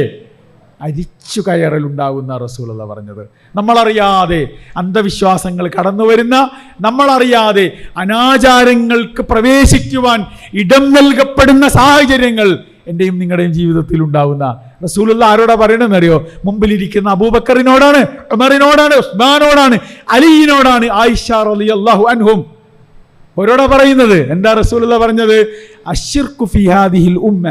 അരിച്ചു കയറലുണ്ടാകുന്ന റസൂലുള്ളാഹി പറഞ്ഞത്. നമ്മളറിയാതെ അന്ധവിശ്വാസങ്ങൾ കടന്നു വരുന്ന, നമ്മളറിയാതെ അനാചാരങ്ങൾക്ക് പ്രവേശിക്കുവാൻ ഇടം നൽകപ്പെടുന്ന സാഹചര്യങ്ങൾ എൻ്റെയും നിങ്ങളുടെയും ജീവിതത്തിൽ ഉണ്ടാവുന്ന റസൂലുള്ളാഹി ആരോടാ പറയണമെന്നറിയോ? മുമ്പിലിരിക്കുന്ന അബൂബക്കറിനോടാണ്, ഉമറിനോടാണ്, ഉസ്മാനോടാണ്, അലിയിനോടാണ്, ആയിഷ റളിയല്ലാഹു അൻഹും. ഓരോടാ പറയുന്നത്? എന്താ റസൂലുള്ളാഹി പറഞ്ഞത്? അശ്ശിർക്കു ഫീ ഹാദിഹിൽ ഉമ്മ,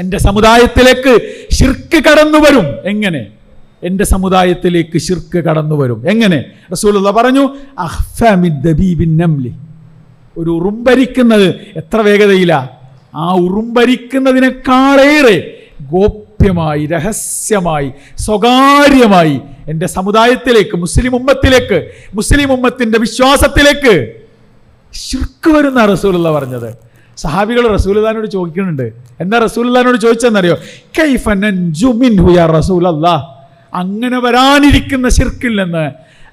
എൻ്റെ സമുദായത്തിലേക്ക് ശിർക്ക് കടന്നു വരും. എങ്ങനെ? എൻ്റെ സമുദായത്തിലേക്ക് ശിർക്ക് കടന്നു വരും. എങ്ങനെ? റസൂലുള്ളാഹി പറഞ്ഞു, അഖ്ഫാ മിൻ ദബീബിൻ നംലി, ഒരു ഉറുമ്പരിക്കുന്നത് എത്ര വേഗതയിലാ? ആ ഉറുമ്പരിക്കുന്നതിനേക്കാളേറെ ഗോപ്യമായി, രഹസ്യമായി, സ്വകാര്യമായി എൻ്റെ സമുദായത്തിലേക്ക്, മുസ്ലിം ഉമ്മത്തിലേക്ക്, മുസ്ലിം ഉമ്മത്തിൻ്റെ വിശ്വാസത്തിലേക്ക് ശിർക്ക് വരുന്ന റസൂലുള്ളാഹി പറഞ്ഞത്. സഹാബികൾ റസൂലുള്ളാഹിനോട് ചോദിക്കുന്നുണ്ട്. എന്താ റസൂലുള്ളാഹിനോട് ചോദിച്ചെന്നറിയോ? കൈഫ നൻജു മിൻഹു യാ റസൂലല്ലാഹ്, അങ്ങനെ വരാനിരിക്കുന്ന ശിർക്കിൽ നിന്ന്,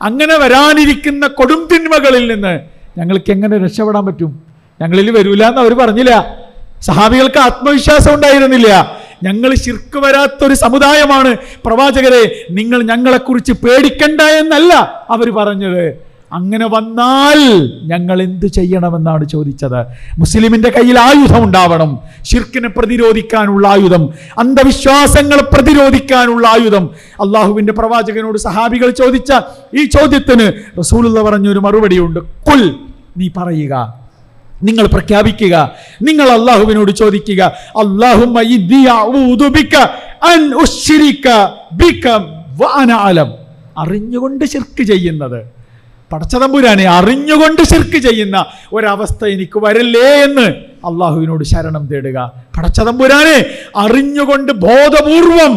അങ്ങനെ വരാനിരിക്കുന്ന കൊടും തിന്മകളിൽ നിന്ന് ഞങ്ങൾക്ക് എങ്ങനെ രക്ഷപ്പെടാൻ പറ്റും? ഞങ്ങളിൽ വരൂല എന്ന് അവർ പറഞ്ഞില്ല. സഹാബികൾക്ക് ആത്മവിശ്വാസം ഉണ്ടായിരുന്നില്ല. ഞങ്ങൾ ശിർക്ക് വരാത്തൊരു സമുദായമാണ് പ്രവാചകരെ, നിങ്ങൾ ഞങ്ങളെക്കുറിച്ച് പേടിക്കണ്ട എന്നല്ല അവർ പറഞ്ഞത്. അങ്ങനെ വന്നാൽ ഞങ്ങൾ എന്ത് ചെയ്യണമെന്നാണ് ചോദിച്ചത്. മുസ്ലിമിന്റെ കയ്യിൽ ആയുധം ഉണ്ടാവണം, ശിർക്കിനെ പ്രതിരോധിക്കാനുള്ള ആയുധം, അന്ധവിശ്വാസങ്ങളെ പ്രതിരോധിക്കാനുള്ള ആയുധം. അള്ളാഹുവിന്റെ പ്രവാചകനോട് സഹാബികൾ ചോദിച്ച ഈ ചോദ്യത്തിന് റസൂലുള്ളാഹി പറഞ്ഞൊരു മറുപടിയുണ്ട്. ഖുൽ, നീ പറയുക, നിങ്ങൾ പ്രഖ്യാപിക്കുക, നിങ്ങൾ അള്ളാഹുവിനോട് ചോദിക്കുക, അല്ലാഹുമ്മ ഇന്നി അഊദു ബിക അൻ ഉശ്രിക ബിക വഅന അലം. അറിഞ്ഞുകൊണ്ട് ശിർക്ക് ചെയ്യുന്നത്, പടച്ചതമ്പുരാനെ അറിഞ്ഞുകൊണ്ട് ശിർക്ക് ചെയ്യുന്ന ഒരവസ്ഥ എനിക്ക് വരല്ലേ എന്ന് അള്ളാഹുവിനോട് ശരണം തേടുക. പടച്ചതമ്പുരാനെ അറിഞ്ഞുകൊണ്ട് ബോധപൂർവം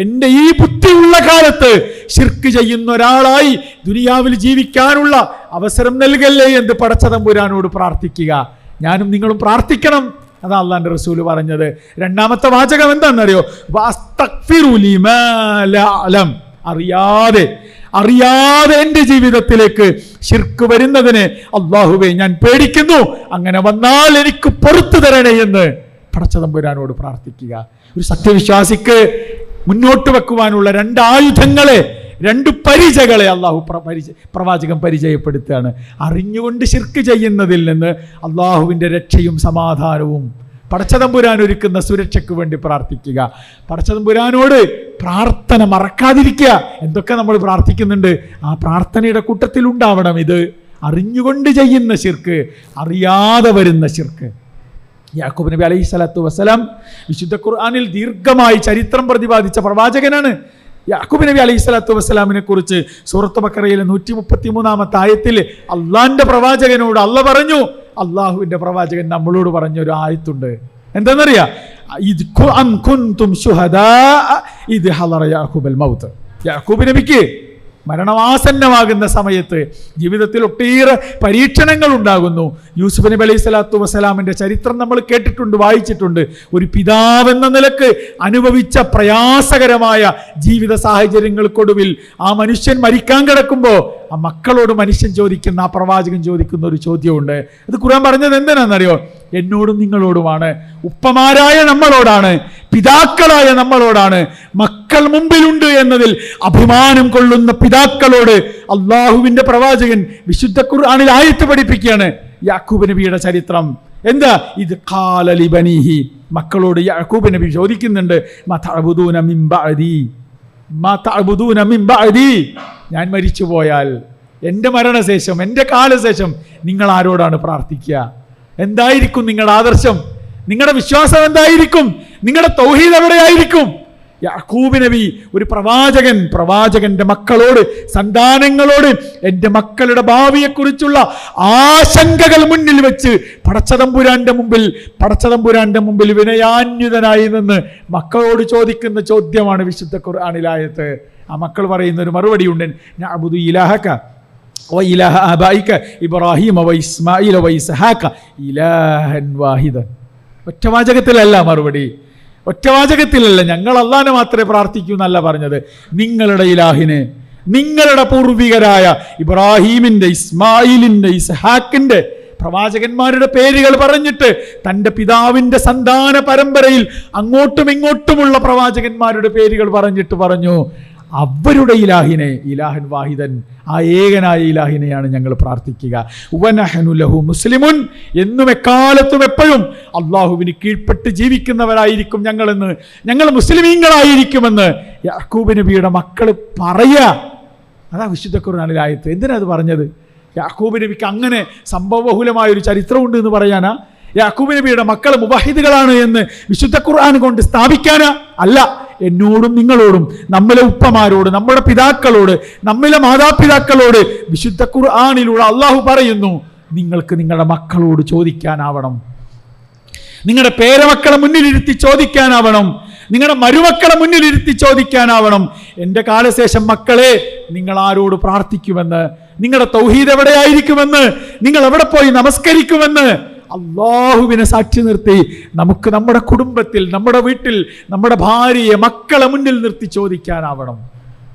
എൻ്റെ ഈ ബുദ്ധിയുള്ള കാലത്ത് ശിർക്ക് ചെയ്യുന്ന ഒരാളായി ദുനിയാവിൽ ജീവിക്കാനുള്ള അവസരം നൽകല്ലേ എന്ന് പടച്ചതമ്പുരാനോട് പ്രാർത്ഥിക്കുക. ഞാനും നിങ്ങളും പ്രാർത്ഥിക്കണം. അതാ അള്ളാന്റെ റസൂല് പറഞ്ഞത്. രണ്ടാമത്തെ വാചകം എന്താണെന്നറിയോ? വസ്തഗ്ഫിറു ലിമാ ലാ അലം. അറിയാതെ എൻ്റെ ജീവിതത്തിലേക്ക് ശിർക്ക് വരുന്നതിന് അല്ലാഹുവേ ഞാൻ പേടിക്കുന്നു, അങ്ങനെ വന്നാൽ എനിക്ക് പുറത്തു തരണേ എന്ന് പടച്ചതമ്പുരാനോട് പ്രാർത്ഥിക്കുക. ഒരു സത്യവിശ്വാസിക്ക് മുന്നോട്ട് വെക്കുവാനുള്ള രണ്ട് ആയുധങ്ങളെ, രണ്ട് പരിചകളെ അള്ളാഹു പ്രവാചകൻ പരിചയപ്പെടുത്തുകയാണ്. അറിഞ്ഞുകൊണ്ട് ശിർക്ക് ചെയ്യുന്നതിൽ നിന്ന് അള്ളാഹുവിൻ്റെ രക്ഷയും സമാധാനവും, പടച്ചതമ്പുരാൻ ഒരുക്കുന്ന സുരക്ഷയ്ക്ക് വേണ്ടി പ്രാർത്ഥിക്കുക. പടച്ചതമ്പുരാനോട് പ്രാർത്ഥന മറക്കാതിരിക്കുക. എന്തൊക്കെ നമ്മൾ പ്രാർത്ഥിക്കുന്നുണ്ട്, ആ പ്രാർത്ഥനയുടെ കൂട്ടത്തിൽ ഉണ്ടാവണം ഇത്. അറിഞ്ഞുകൊണ്ട് ചെയ്യുന്ന ശിർക്ക്, അറിയാതെ വരുന്ന ശിർക്ക്. യാക്കൂബ് നബി അലൈഹി സ്വലാത്തു വസ്സലാം വിശുദ്ധ ഖുർആനിൽ ദീർഘമായി ചരിത്രം പ്രതിപാദിച്ച പ്രവാചകനാണ്. യാക്കൂബ് നബി അലൈഹി സ്വലാത്തു വസ്സലാമിനെ കുറിച്ച് സൂറത്ത് ബഖറയിലെ 133-ാമത്തെ ആയത്തിൽ അള്ളാന്റെ പ്രവാചകനോട് അള്ള പറഞ്ഞു, അള്ളാഹുവിന്റെ പ്രവാചകൻ നമ്മളോട് പറഞ്ഞൊരു ആയത്തുണ്ട്. എന്താണെന്നറിയാം? യാക്കൂബ് നബിക്ക് മരണവാസന്നമാകുന്ന സമയത്ത് ജീവിതത്തിൽ ഒട്ടേറെ പരീക്ഷണങ്ങൾ ഉണ്ടാകുന്നു. യൂസുഫ് നബി അലൈഹി സ്വലാത്തു വസ്സലാമിന്റെ ചരിത്രം നമ്മൾ കേട്ടിട്ടുണ്ട്, വായിച്ചിട്ടുണ്ട്. ഒരു പിതാവെന്ന നിലക്ക് അനുഭവിച്ച പ്രയാസകരമായ ജീവിത സാഹചര്യങ്ങൾക്കൊടുവിൽ ആ മനുഷ്യൻ മരിക്കാൻ കിടക്കുമ്പോൾ ആ മക്കളോട് മനുഷ്യൻ ചോദിക്കുന്ന, ആ പ്രവാചകൻ ചോദിക്കുന്ന ഒരു ചോദ്യമുണ്ട്. അത് ഖുർആൻ പറഞ്ഞത് എന്തിനാണെന്നറിയോ? എന്നോടും നിങ്ങളോടുമാണ്, ഉപ്പമാരായ നമ്മളോടാണ്, പിതാക്കളായ നമ്മളോടാണ്. മക്കൾ മുമ്പിലുണ്ട് എന്നതിൽ അഭിമാനം കൊള്ളുന്ന പിതാക്കളോട് അള്ളാഹുവിന്റെ പ്രവാചകൻ വിശുദ്ധ ഖുർആനിൽ ആയത്ത് പഠിപ്പിക്കുകയാണ്. യാക്കൂബ് നബിയുടെ ചരിത്രം എന്താ? ഇത് ഖാല ലിബനീഹി, മക്കളോട് യാക്കൂബ് നബി ചോദിക്കുന്നുണ്ട്, മാ തഅബുദൂന മിൻ ബഅദി, മാ തഅബുദൂന മിൻ ബഅദി, ഞാൻ മരിച്ചു പോയാൽ, എൻ്റെ മരണശേഷം, എൻ്റെ കാലശേഷം നിങ്ങൾ ആരോടാണ് പ്രാർത്ഥിക്കുക? എന്തായിരിക്കും നിങ്ങളുടെ ആദർശം? നിങ്ങളുടെ വിശ്വാസം എന്തായിരിക്കും? നിങ്ങളുടെ തൗഹീദ് എവിടെയായിരിക്കും? യാക്കൂബ് നബി ഒരു പ്രവാചകന്റെ മക്കളോട്, സന്താനങ്ങളോട് എൻ്റെ മക്കളുടെ ഭാവിയെക്കുറിച്ചുള്ള ആശങ്കകൾ മുന്നിൽ വെച്ച് പടച്ചതമ്പുരാന്റെ മുമ്പിൽ വിനയാന്വിതനായി നിന്ന് മക്കളോട് ചോദിക്കുന്ന ചോദ്യമാണ് വിശുദ്ധ ഖുർആനിലായത്ത്. ആ മക്കൾ പറയുന്ന ഒരു മറുപടി ഉണ്ട്, നഅബുദു ഇലാഹക വ ഇലാഹ ആബായിക ഇബ്രാഹിം വ ഇസ്മാഈൽ വ ഇസ്ഹാഖ ഇലാഹൻ വാഹിദൻ. ഒറ്റവാചകത്തിലല്ല മറുപടി, ഒറ്റവാചകത്തിലല്ല. ഞങ്ങൾ അല്ലാഹനെ മാത്രമേ പ്രാർത്ഥിക്കൂ എന്നല്ല പറഞ്ഞത്. നിങ്ങളുടെ ഇലാഹിനെ, നിങ്ങളുടെ പൂർവികരായ ഇബ്രാഹീമിന്റെ, ഇസ്മായിലിന്റെ, ഇസ്ഹാക്കിന്റെ പ്രവാചകന്മാരുടെ പേരുകൾ പറഞ്ഞിട്ട് തൻ്റെ പിതാവിൻ്റെ സന്താന പരമ്പരയിൽ അങ്ങോട്ടും ഇങ്ങോട്ടുമുള്ള പ്രവാചകന്മാരുടെ പേരുകൾ പറഞ്ഞിട്ട് പറഞ്ഞു, അവരുടെ ഇലാഹിനെ, ഇലാഹൻ വാഹിദൻ, ആ ഏകനായ ഇലാഹിനെയാണ് ഞങ്ങൾ പ്രാർത്ഥിക്കുക. വനഹ്നു ലഹു മുസ്ലിമുൻ, എന്നും എക്കാലത്തും എപ്പോഴും അള്ളാഹുവിന് കീഴ്പ്പെട്ട് ജീവിക്കുന്നവരായിരിക്കും ഞങ്ങളെന്ന്, ഞങ്ങൾ മുസ്ലിമീങ്ങളായിരിക്കുമെന്ന് യാക്കൂബ് നബിയുടെ മക്കൾ പറയുക. അതാ വിശുദ്ധ ഖുർആനിലെ ആയത്ത്. എന്തിനാ അത് പറഞ്ഞത്? യാക്കൂബ് നബിക്ക് അങ്ങനെ സംഭവബഹുലമായൊരു ചരിത്രമുണ്ട് എന്ന് പറയാനാ? യാക്കൂബ് നബിയുടെ മക്കൾ മുവഹിദുകളാണ് എന്ന് വിശുദ്ധ ഖുർആൻ കൊണ്ട് സ്ഥാപിക്കാനാ? അല്ല. എന്നോടും നിങ്ങളോടും, നമ്മിലെ ഉപ്പമാരോട്, നമ്മുടെ പിതാക്കളോട്, നമ്മിലെ മാതാപിതാക്കളോട് വിശുദ്ധ ഖുർആനിലൂടെ അള്ളാഹു പറയുന്നു, നിങ്ങൾക്ക് നിങ്ങളുടെ മക്കളോട് ചോദിക്കാനാവണം, നിങ്ങളുടെ പേരമക്കളെ മുന്നിലിരുത്തി ചോദിക്കാനാവണം, നിങ്ങളുടെ മരുമക്കളെ മുന്നിലിരുത്തി ചോദിക്കാനാവണം, എൻ്റെ കാലശേഷം മക്കളെ നിങ്ങൾ ആരോട് പ്രാർത്ഥിക്കുമെന്ന്, നിങ്ങളുടെ തൗഹീദ് എവിടെയായിരിക്കുമെന്ന്, നിങ്ങൾ എവിടെ പോയി നമസ്കരിക്കുമെന്ന് അള്ളാഹുവിനെ സാക്ഷി നിർത്തി നമുക്ക് നമ്മുടെ കുടുംബത്തിൽ, നമ്മുടെ വീട്ടിൽ, നമ്മുടെ ഭാര്യയെ, മക്കളെ മുന്നിൽ നിർത്തി ചോദിക്കാനാവണം.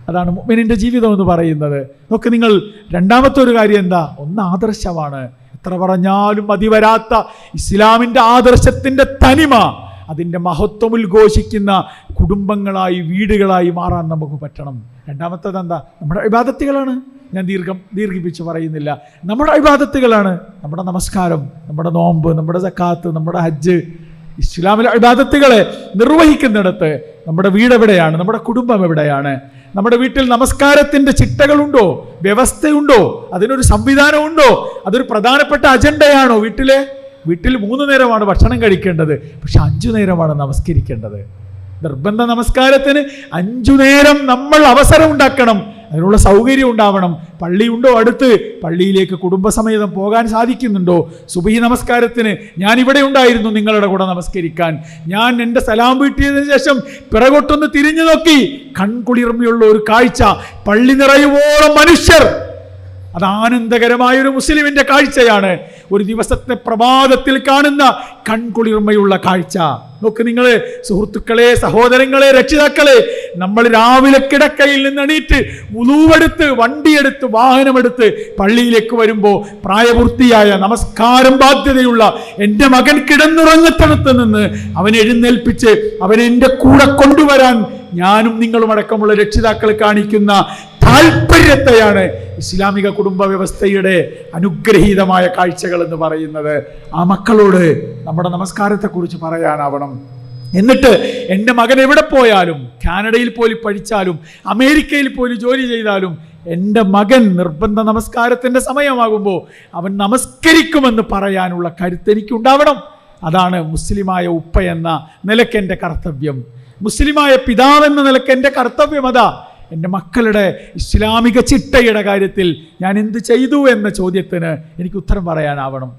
അതാണ് മുഅ്മിനിന്റെ ജീവിതം എന്ന് പറയുന്നത്. നോക്ക് നിങ്ങൾ, രണ്ടാമത്തെ ഒരു കാര്യം എന്താ? ഒന്ന് ആദർശമാണ്. എത്ര പറഞ്ഞാലും മതി വരാത്ത ഇസ്ലാമിൻ്റെ ആദർശത്തിൻ്റെ തനിമ, അതിൻ്റെ മഹത്വം ഉദ്ഘോഷിക്കുന്ന കുടുംബങ്ങളായി, വീടുകളായി മാറാൻ നമുക്ക് പറ്റണം. രണ്ടാമത്തേത് എന്താ? നമ്മുടെ ഇബാദത്തുകളാണ്. ഞാൻ ദീർഘിപ്പിച്ച് പറയുന്നില്ല. നമ്മുടെ ഇബാദത്തുകളാണ്. നമ്മുടെ നമസ്കാരം, നമ്മുടെ നോമ്പ്, നമ്മുടെ സക്കാത്ത്, നമ്മുടെ ഹജ്ജ്, ഇസ്ലാമിലെ ഇബാദത്തുകളെ നിർവഹിക്കുന്നിടത്ത് നമ്മുടെ വീട് എവിടെയാണ്? നമ്മുടെ കുടുംബം എവിടെയാണ്? നമ്മുടെ വീട്ടിൽ നമസ്കാരത്തിൻ്റെ ചിട്ടകളുണ്ടോ? വ്യവസ്ഥയുണ്ടോ? അതിനൊരു സംവിധാനമുണ്ടോ? അതൊരു പ്രധാനപ്പെട്ട അജണ്ടയാണോ? വീട്ടിൽ 3 നേരമാണ് ഭക്ഷണം കഴിക്കേണ്ടത്, പക്ഷെ 5 നേരമാണ് നമസ്കരിക്കേണ്ടത്. നിർബന്ധ നമസ്കാരത്തിന് 5 നേരം നമ്മൾ അവസരം ഉണ്ടാക്കണം. അതിനുള്ള സൗകര്യം ഉണ്ടാവണം. പള്ളിയുണ്ടോ അടുത്ത്? പള്ളിയിലേക്ക് കുടുംബസമേതം പോകാൻ സാധിക്കുന്നുണ്ടോ? സുബഹി നമസ്കാരത്തിന് ഞാൻ ഇവിടെ ഉണ്ടായിരുന്നു നിങ്ങളുടെ കൂടെ നമസ്കരിക്കാൻ. ഞാൻ എൻ്റെ സലാം വീട്ടിയതിനു ശേഷം പിറകോട്ടൊന്ന് തിരിഞ്ഞു നോക്കി, കൺകുളിർമയുള്ള ഒരു കാഴ്ച, പള്ളി നിറയുവോളം മനുഷ്യർ. അത് ആനന്ദകരമായൊരു മുസ്ലിമിൻ്റെ കാഴ്ചയാണ്. ഒരു ദിവസത്തെ പ്രഭാതത്തിൽ കാണുന്ന കൺകുളിർമയുള്ള കാഴ്ച. നോക്ക് നിങ്ങൾ, സുഹൃത്തുക്കളെ, സഹോദരങ്ങളെ, രക്ഷിതാക്കളെ, നമ്മൾ രാവിലെ കിടക്കയിൽ നിന്ന് എണീറ്റ് വുളൂവെടുത്ത്, വണ്ടിയെടുത്ത്, വാഹനമെടുത്ത് പള്ളിയിലേക്ക് വരുമ്പോൾ പ്രായപൂർത്തിയായ, നമസ്കാരം ബാധ്യതയുള്ള എൻ്റെ മകൻ കിടന്നുറങ്ങത്തണത്ത് നിന്ന് അവനെ എഴുന്നേൽപ്പിച്ച് അവനെ എൻ്റെ കൂടെ കൊണ്ടുവരാൻ ഞാനും നിങ്ങളും അടക്കമുള്ള രക്ഷിതാക്കൾ കാണിക്കുന്ന താല്പര്യത്തെയാണ് ഇസ്ലാമിക കുടുംബ വ്യവസ്ഥയുടെ അനുഗ്രഹീതമായ കാഴ്ചകൾ എന്ന് പറയുന്നത്. ആ മക്കളോട് നമ്മുടെ നമസ്കാരത്തെക്കുറിച്ച് പറയാനാവണം. എന്നിട്ട് എൻ്റെ മകൻ എവിടെ പോയാലും, കാനഡയിൽ പോയി പഠിച്ചാലും, അമേരിക്കയിൽ പോയി ജോലി ചെയ്താലും, എൻ്റെ മകൻ നിർബന്ധ നമസ്കാരത്തിൻ്റെ സമയമാകുമ്പോൾ അവൻ നമസ്കരിക്കുമെന്ന് പറയാനുള്ള കരുത്ത് എനിക്കുണ്ടാവണം. അതാണ് മുസ്ലിമായ ഉപ്പ എന്ന നിലയ്ക്ക് എൻ്റെ കർത്തവ്യം. മുസ്ലിമായ പിതാവെന്ന നിലയ്ക്ക് എൻ്റെ കർത്തവ്യം അതാ. എൻ്റെ മക്കളുടെ ഇസ്ലാമിക ചിട്ടയുടെ കാര്യത്തിൽ ഞാൻ എന്ത് ചെയ്തു എന്ന ചോദ്യത്തിന് എനിക്ക് ഉത്തരം പറയാനാവണം.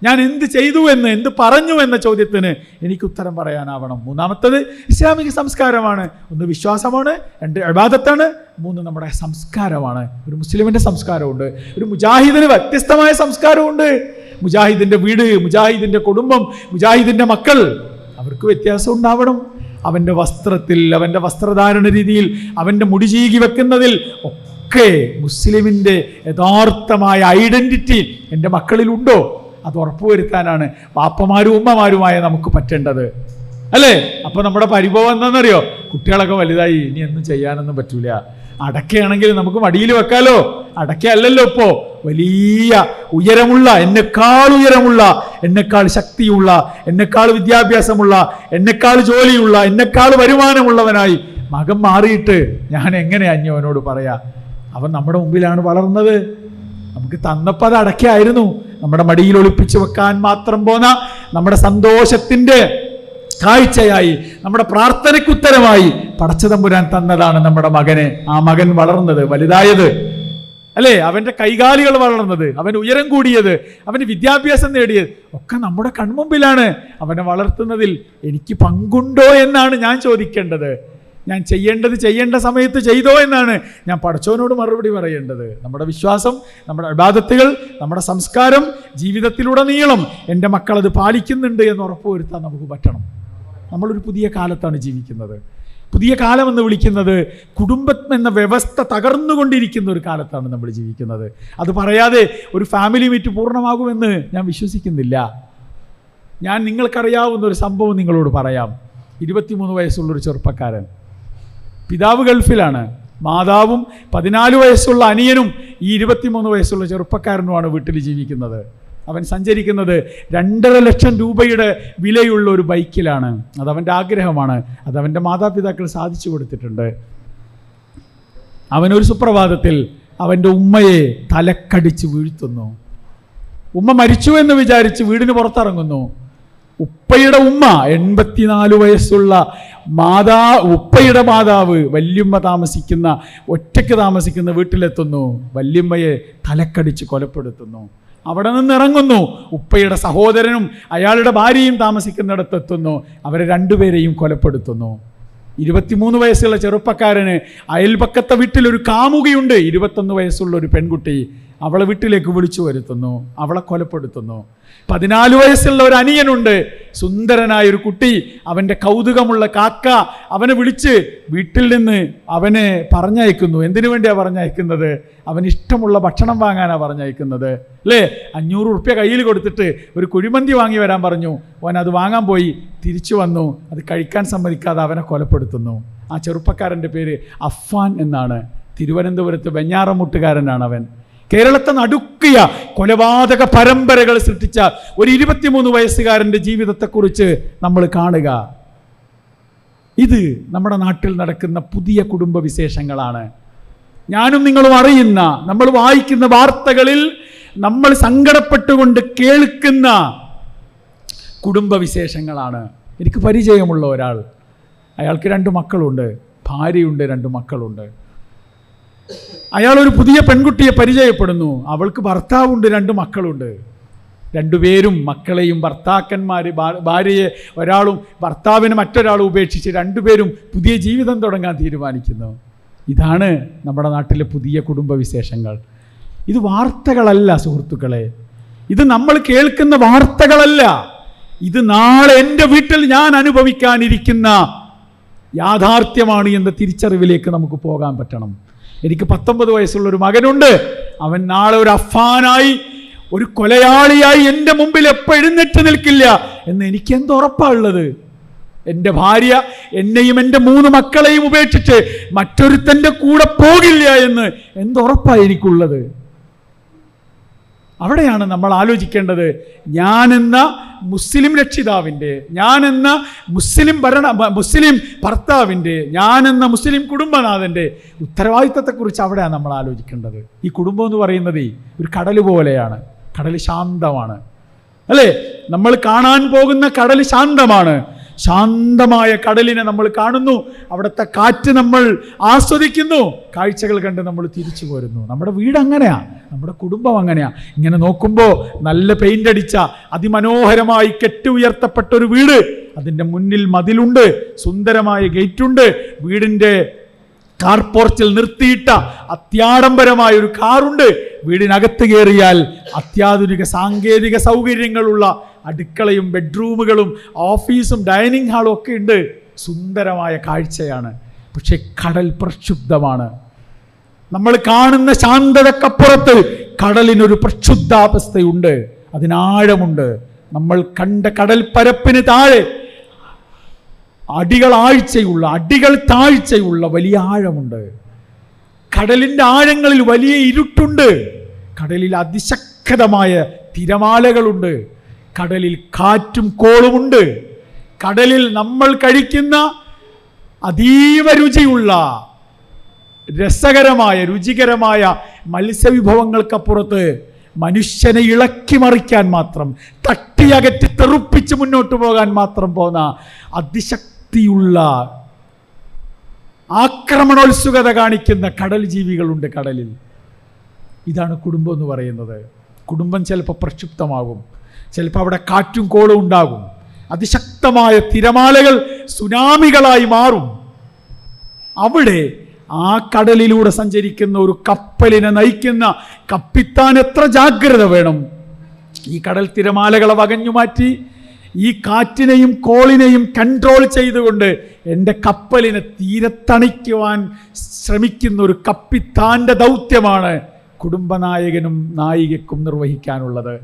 ഞാൻ എന്ത് ചെയ്തു എന്ന്, എന്ത് പറഞ്ഞു എന്ന ചോദ്യത്തിന് എനിക്ക് ഉത്തരം പറയാനാവണം. മൂന്നാമത്തത് ഇസ്ലാമിക സംസ്കാരമാണ്. ഒന്ന് വിശ്വാസമാണ്, 2 ഇബാദത്താണ്, 3 നമ്മുടെ സംസ്കാരമാണ്. ഒരു മുസ്ലിമിൻ്റെ സംസ്കാരമുണ്ട്, ഒരു മുജാഹിദിന് വ്യത്യസ്തമായ സംസ്കാരമുണ്ട്. മുജാഹിദിൻ്റെ വീട്, മുജാഹിദിൻ്റെ കുടുംബം, മുജാഹിദിൻ്റെ മക്കൾ, അവർക്ക് വ്യത്യാസം ഉണ്ടാവണം. അവൻ്റെ വസ്ത്രത്തിൽ, അവൻ്റെ വസ്ത്രധാരണ രീതിയിൽ, അവൻ്റെ മുടി ചീകി വെക്കുന്നതിൽ ഒക്കെ മുസ്ലിമിൻ്റെ യഥാർത്ഥമായ ഐഡൻറ്റിറ്റി എൻ്റെ മക്കളിലുണ്ടോ? അത് ഉറപ്പുവരുത്താനാണ് പാപ്പമാരും ഉമ്മമാരുമായ നമുക്ക് പറ്റേണ്ടത്, അല്ലേ? അപ്പോൾ നമ്മുടെ പരിഭവം എന്താണെന്നറിയോ? കുട്ടികളൊക്കെ വലുതായി, ഇനി ഒന്നും ചെയ്യാനൊന്നും പറ്റൂല. അടക്കയാണെങ്കിൽ നമുക്ക് മടിയിൽ വെക്കാലോ. അടക്കയല്ലല്ലോ ഇപ്പോൾ, വലിയ ഉയരമുള്ള, എന്നെക്കാൾ ഉയരമുള്ള, എന്നെക്കാൾ ശക്തിയുള്ള, എന്നെക്കാൾ വിദ്യാഭ്യാസമുള്ള, എന്നെക്കാൾ ജോലിയുള്ള, എന്നെക്കാൾ വരുമാനമുള്ളവനായി മകൻ മാറിയിട്ട് ഞാൻ എങ്ങനെ അന്യവനോട് പറയാ? അവൻ നമ്മുടെ മുമ്പിലാണ് വളർന്നത്. നമുക്ക് തന്നപ്പോൾ അത് അടക്കയായിരുന്നു. നമ്മുടെ മടിയിൽ ഒളിപ്പിച്ചു വെക്കാൻ മാത്രം പോന്ന, നമ്മുടെ സന്തോഷത്തിൻ്റെ കാഴ്ചയായി, നമ്മുടെ പ്രാർത്ഥനയ്ക്ക് ഉത്തരമായി പടച്ചതമ്പുരാൻ തന്നതാണ് നമ്മുടെ മകനെ. ആ മകൻ വളർന്നത്, വലുതായത്, അല്ലേ? അവൻ്റെ കൈകാലുകൾ വളർന്നത്, അവൻ ഉയരം കൂടിയത്, അവന് വിദ്യാഭ്യാസം നേടിയത് ഒക്കെ നമ്മുടെ കൺമുമ്പിലാണ്. അവനെ വളർത്തുന്നതിൽ എനിക്ക് പങ്കുണ്ടോ എന്നാണ് ഞാൻ ചോദിക്കേണ്ടത്. ഞാൻ ചെയ്യേണ്ട സമയത്ത് ചെയ്തോ എന്നാണ് ഞാൻ പടച്ചവനോട് മറുപടി പറയേണ്ടത്. നമ്മുടെ വിശ്വാസം, നമ്മുടെ ഇബാദത്തുകൾ, നമ്മുടെ സംസ്കാരം ജീവിതത്തിലുടനീളം എൻ്റെ മക്കളത് പാലിക്കുന്നുണ്ട് എന്ന് ഉറപ്പുവരുത്താൻ നമുക്ക് പറ്റണം. നമ്മളൊരു പുതിയ കാലത്താണ് ജീവിക്കുന്നത്. പുതിയ കാലം എന്ന് വിളിക്കുന്നത് കുടുംബം എന്ന വ്യവസ്ഥ തകർന്നുകൊണ്ടിരിക്കുന്ന ഒരു കാലത്താണ് നമ്മൾ ജീവിക്കുന്നത്. അത് പറയാതെ ഒരു ഫാമിലി മീറ്റ് പൂർണ്ണമാകുമെന്ന് ഞാൻ വിശ്വസിക്കുന്നില്ല. ഞാൻ നിങ്ങൾക്കറിയാവുന്ന ഒരു സംഭവം നിങ്ങളോട് പറയാം. 23 വയസ്സുള്ളൊരു ചെറുപ്പക്കാരൻ, പിതാവ് ഗൾഫിലാണ്, മാതാവും 14 വയസ്സുള്ള അനിയനും ഈ 23 വയസ്സുള്ള ചെറുപ്പക്കാരനുമാണ് വീട്ടിൽ ജീവിക്കുന്നത്. അവൻ സഞ്ചരിക്കുന്നത് 2.5 ലക്ഷം രൂപയുടെ വിലയുള്ള ഒരു ബൈക്കിലാണ്. അതവൻ്റെ ആഗ്രഹമാണ്. അതവൻ്റെ മാതാപിതാക്കൾ സാധിച്ചു കൊടുത്തിട്ടുണ്ട്. അവനൊരു സുപ്രഭാതത്തിൽ അവൻ്റെ ഉമ്മയെ തലക്കടിച്ച് വീഴ്ത്തുന്നു. ഉമ്മ മരിച്ചു എന്ന് വിചാരിച്ച് വീടിന് പുറത്തിറങ്ങുന്നു. ഉപ്പയുടെ ഉമ്മ, 84 വയസ്സുള്ള ഉപ്പയുടെ മാതാവ് വല്യമ്മ താമസിക്കുന്ന, ഒറ്റയ്ക്ക് താമസിക്കുന്ന വീട്ടിലെത്തുന്നു. വല്യമ്മയെ തലക്കടിച്ച് കൊലപ്പെടുത്തുന്നു. അവിടെ നിന്ന് ഇറങ്ങുന്നു. ഉപ്പയുടെ സഹോദരനും അയാളുടെ ഭാര്യയും താമസിക്കുന്നിടത്തെത്തുന്നു. അവരെ 2 പേരെയും കൊലപ്പെടുത്തുന്നു. 23 വയസ്സുള്ള ചെറുപ്പക്കാരന് അയൽപക്കത്തെ വീട്ടിലൊരു കാമുകിയുണ്ട്, 21 വയസ്സുള്ള ഒരു പെൺകുട്ടി. അവളെ വീട്ടിലേക്ക് വിളിച്ചു വരുത്തുന്നു, അവളെ കൊലപ്പെടുത്തുന്നു. 14 വയസ്സുള്ള ഒരു അനിയനുണ്ട്, സുന്ദരനായ ഒരു കുട്ടി, അവൻ്റെ കൗതുകമുള്ള കാക്ക അവനെ വിളിച്ച് വീട്ടിൽ നിന്ന് അവനെ പറഞ്ഞയക്കുന്നു. എന്തിനു വേണ്ടിയാണ് പറഞ്ഞയക്കുന്നത്? അവന് ഇഷ്ടമുള്ള ഭക്ഷണം വാങ്ങാനാണ് പറഞ്ഞയക്കുന്നത്, അല്ലേ? 500 ഉറുപ്യ കയ്യിൽ കൊടുത്തിട്ട് ഒരു കുഴിമന്തി വാങ്ങി വരാൻ പറഞ്ഞു. അവൻ അത് വാങ്ങാൻ പോയി, തിരിച്ചു വന്നു, അത് കഴിക്കാൻ സമ്മതിക്കാതെ അവനെ കൊലപ്പെടുത്തുന്നു. ആ ചെറുപ്പക്കാരൻ്റെ പേര് അഫ്ഫാൻ എന്നാണ്. തിരുവനന്തപുരത്ത് വെഞ്ഞാറമൂട്ടുകാരനാണ് അവൻ. കേരളത്തെ നടുക്കിയ കൊലപാതക പരമ്പരകൾ സൃഷ്ടിച്ച ഒരു 23 വയസ്സുകാരൻ്റെ ജീവിതത്തെക്കുറിച്ച് നമ്മൾ കാണുക. ഇത് നമ്മുടെ നാട്ടിൽ നടക്കുന്ന പുതിയ കുടുംബ വിശേഷങ്ങളാണ്. ഞാനും നിങ്ങളും അറിയുന്ന, നമ്മൾ വായിക്കുന്ന വാർത്തകളിൽ നമ്മൾ സങ്കടപ്പെട്ടുകൊണ്ട് കേൾക്കുന്ന കുടുംബ വിശേഷങ്ങളാണ്. എനിക്ക് പരിചയമുള്ള ഒരാൾ, അയാൾക്ക് 2 മക്കളുണ്ട്, ഭാര്യയുണ്ട്, 2 മക്കളുണ്ട്. അയാൾ ഒരു പുതിയ പെൺകുട്ടിയെ പരിചയപ്പെടുന്നു. അവൾക്ക് ഭർത്താവുണ്ട്, 2 മക്കളുണ്ട്. 2 പേരും മക്കളെയും ഭർത്താക്കന്മാർ, ഭാര്യയെ ഒരാളും ഭർത്താവിനെ മറ്റൊരാളും ഉപേക്ഷിച്ച് 2 പേരും പുതിയ ജീവിതം തുടങ്ങാൻ തീരുമാനിക്കുന്നു. ഇതാണ് നമ്മുടെ നാട്ടിലെ പുതിയ കുടുംബ വിശേഷങ്ങൾ. ഇത് വാർത്തകളല്ല സുഹൃത്തുക്കളെ, ഇത് നമ്മൾ കേൾക്കുന്ന വാർത്തകളല്ല. ഇത് നാളെ എൻ്റെ വീട്ടിൽ ഞാൻ അനുഭവിക്കാനിരിക്കുന്ന യാഥാർത്ഥ്യമാണ് എന്ന തിരിച്ചറിവിലേക്ക് നമുക്ക് പോകാൻ പറ്റണം. എനിക്ക് 19 വയസ്സുള്ള ഒരു മകനുണ്ട്. അവൻ നാളെ ഒരു അഫ്ഫാനായി, ഒരു കൊലയാളിയായി എൻ്റെ മുമ്പിൽ എപ്പോൾ എഴുന്നേറ്റ് നിൽക്കില്ല എന്ന് എനിക്ക് എന്തുറപ്പാണുള്ളത്? എൻ്റെ ഭാര്യ എന്നെയും എൻ്റെ 3 മക്കളെയും ഉപേക്ഷിച്ച് മറ്റൊരുത്തൻ്റെ കൂടെ പോകില്ല എന്ന് എന്തുറപ്പാണ് എനിക്കുള്ളത്? അവിടെയാണ് നമ്മൾ ആലോചിക്കേണ്ടത്. ഞാനെന്ന മുസ്ലിം രക്ഷിതാവിൻ്റെ, ഞാനെന്ന മുസ്ലിം ഭർത്താവിൻ്റെ, ഞാനെന്ന മുസ്ലിം കുടുംബനാഥൻ്റെ ഉത്തരവാദിത്തത്തെക്കുറിച്ച് അവിടെയാണ് നമ്മൾ ആലോചിക്കേണ്ടത്. ഈ കുടുംബം എന്ന് പറയുന്നത് ഒരു കടൽ പോലെയാണ്. കടൽ ശാന്തമാണ്, അല്ലേ? നമ്മൾ കാണാൻ പോകുന്ന കടൽ ശാന്തമാണ്. ശാന്തമായ കടലിനെ നമ്മൾ കാണുന്നു, അവിടുത്തെ കാറ്റ് നമ്മൾ ആസ്വദിക്കുന്നു, കാഴ്ചകൾ കണ്ട് നമ്മൾ തിരിച്ചു പോരുന്നു. നമ്മുടെ വീട് അങ്ങനെയാ, നമ്മുടെ കുടുംബം അങ്ങനെയാ. ഇങ്ങനെ നോക്കുമ്പോൾ നല്ല പെയിന്റ് അടിച്ച അതിമനോഹരമായി കെട്ടി ഉയർത്തപ്പെട്ട ഒരു വീട്, അതിൻ്റെ മുന്നിൽ മതിലുണ്ട്, സുന്ദരമായ ഗേറ്റുണ്ട്, വീടിൻ്റെ കാർ പോർച്ചിൽ നിർത്തിയിട്ട അത്യാഡംബരമായ ഒരു കാറുണ്ട്, വീടിനകത്ത് കയറിയാൽ അത്യാധുനിക സാങ്കേതിക സൗകര്യങ്ങളുള്ള അടുക്കളയും ബെഡ്റൂമുകളും ഓഫീസും ഡൈനിങ് ഹാളും ഒക്കെ ഉണ്ട്. സുന്ദരമായ കാഴ്ചയാണ്. പക്ഷെ കടൽ പ്രക്ഷുബ്ധമാണ്. നമ്മൾ കാണുന്ന ശാന്തതക്കപ്പുറത്ത് കടലിനൊരു പ്രക്ഷുബ്ധാവസ്ഥയുണ്ട്, അതിനാഴമുണ്ട്. നമ്മൾ കണ്ട കടൽ പരപ്പിന് താഴെ അടികൾ താഴ്ചയുള്ള വലിയ ആഴമുണ്ട്. കടലിൻ്റെ ആഴങ്ങളിൽ വലിയ ഇരുട്ടുണ്ട്. കടലിൽ അതിശക്തമായ തിരമാലകളുണ്ട്. കടലിൽ കാറ്റും കോളുമുണ്ട്. കടലിൽ നമ്മൾ കഴിക്കുന്ന അതീവ രുചിയുള്ള രുചികരമായ മത്സ്യവിഭവങ്ങൾക്കപ്പുറത്ത് മനുഷ്യനെ ഇളക്കി മറിക്കാൻ മാത്രം, തട്ടിയകറ്റി തെറുപ്പിച്ച് മുന്നോട്ട് പോകാൻ മാത്രം പോന്ന അതിശക്തിയുള്ള ആക്രമണോത്സുകത കാണിക്കുന്ന കടൽ ജീവികളുണ്ട് കടലിൽ. ഇതാണ് കുടുംബം എന്ന് പറയുന്നത്. കുടുംബം ചിലപ്പോൾ പ്രക്ഷുബ്ധമാകും, ചിലപ്പോൾ അവിടെ കാറ്റും കോളും ഉണ്ടാകും. അതിശക്തമായ തിരമാലകൾ സുനാമികളായി മാറും. അവിടെ ആ കടലിലൂടെ സഞ്ചരിക്കുന്ന ഒരു കപ്പലിനെ നയിക്കുന്ന കപ്പിത്താൻ എത്ര ജാഗ്രത വേണം. ഈ കടൽ തിരമാലകളെ വകഞ്ഞു മാറ്റി ഈ കാറ്റിനെയും കോളിനെയും കൺട്രോൾ ചെയ്തുകൊണ്ട് എൻ്റെ കപ്പലിനെ തീരത്തണിക്കുവാൻ ശ്രമിക്കുന്ന ഒരു കപ്പിത്താൻ്റെ ദൗത്യമാണ് കുടുംബനായകനും നായികക്കും നിർവഹിക്കാനുള്ളത്.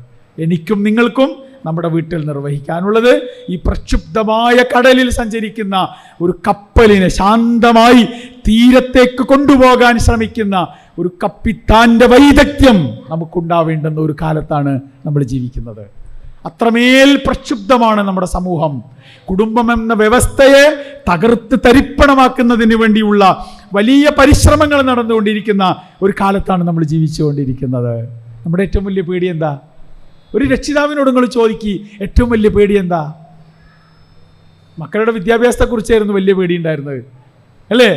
എനിക്കും നിങ്ങൾക്കും നമ്മുടെ വീട്ടിൽ നിർവഹിക്കാനുള്ളത്. ഈ പ്രക്ഷുബ്ധമായ കടലിൽ സഞ്ചരിക്കുന്ന ഒരു കപ്പലിനെ ശാന്തമായി തീരത്തേക്ക് കൊണ്ടുപോകാൻ ശ്രമിക്കുന്ന ഒരു കപ്പിത്താൻ്റെ വൈദഗ്ധ്യം നമുക്കുണ്ടാവേണ്ടുന്ന ഒരു കാലത്താണ് നമ്മൾ ജീവിക്കുന്നത്. അത്രമേൽ പ്രക്ഷുബ്ധമാണ് നമ്മുടെ സമൂഹം. കുടുംബം എന്ന വ്യവസ്ഥയെ തകർത്ത് തരിപ്പണമാക്കുന്നതിന് വേണ്ടിയുള്ള വലിയ പരിശ്രമങ്ങൾ നടന്നുകൊണ്ടിരിക്കുന്ന ഒരു കാലത്താണ് നമ്മൾ ജീവിച്ചുകൊണ്ടിരിക്കുന്നത്. നമ്മുടെ ഏറ്റവും വലിയ പേടി എന്താ? ഒരു രക്ഷിതാവിനോട് നിങ്ങൾ ചോദിക്കുക, ഏറ്റവും വലിയ പേടി എന്താ? മക്കളുടെ വിദ്യാഭ്യാസത്തെക്കുറിച്ചായിരുന്നു വലിയ പേടി ഉണ്ടായിരുന്നത്, അല്ലേ?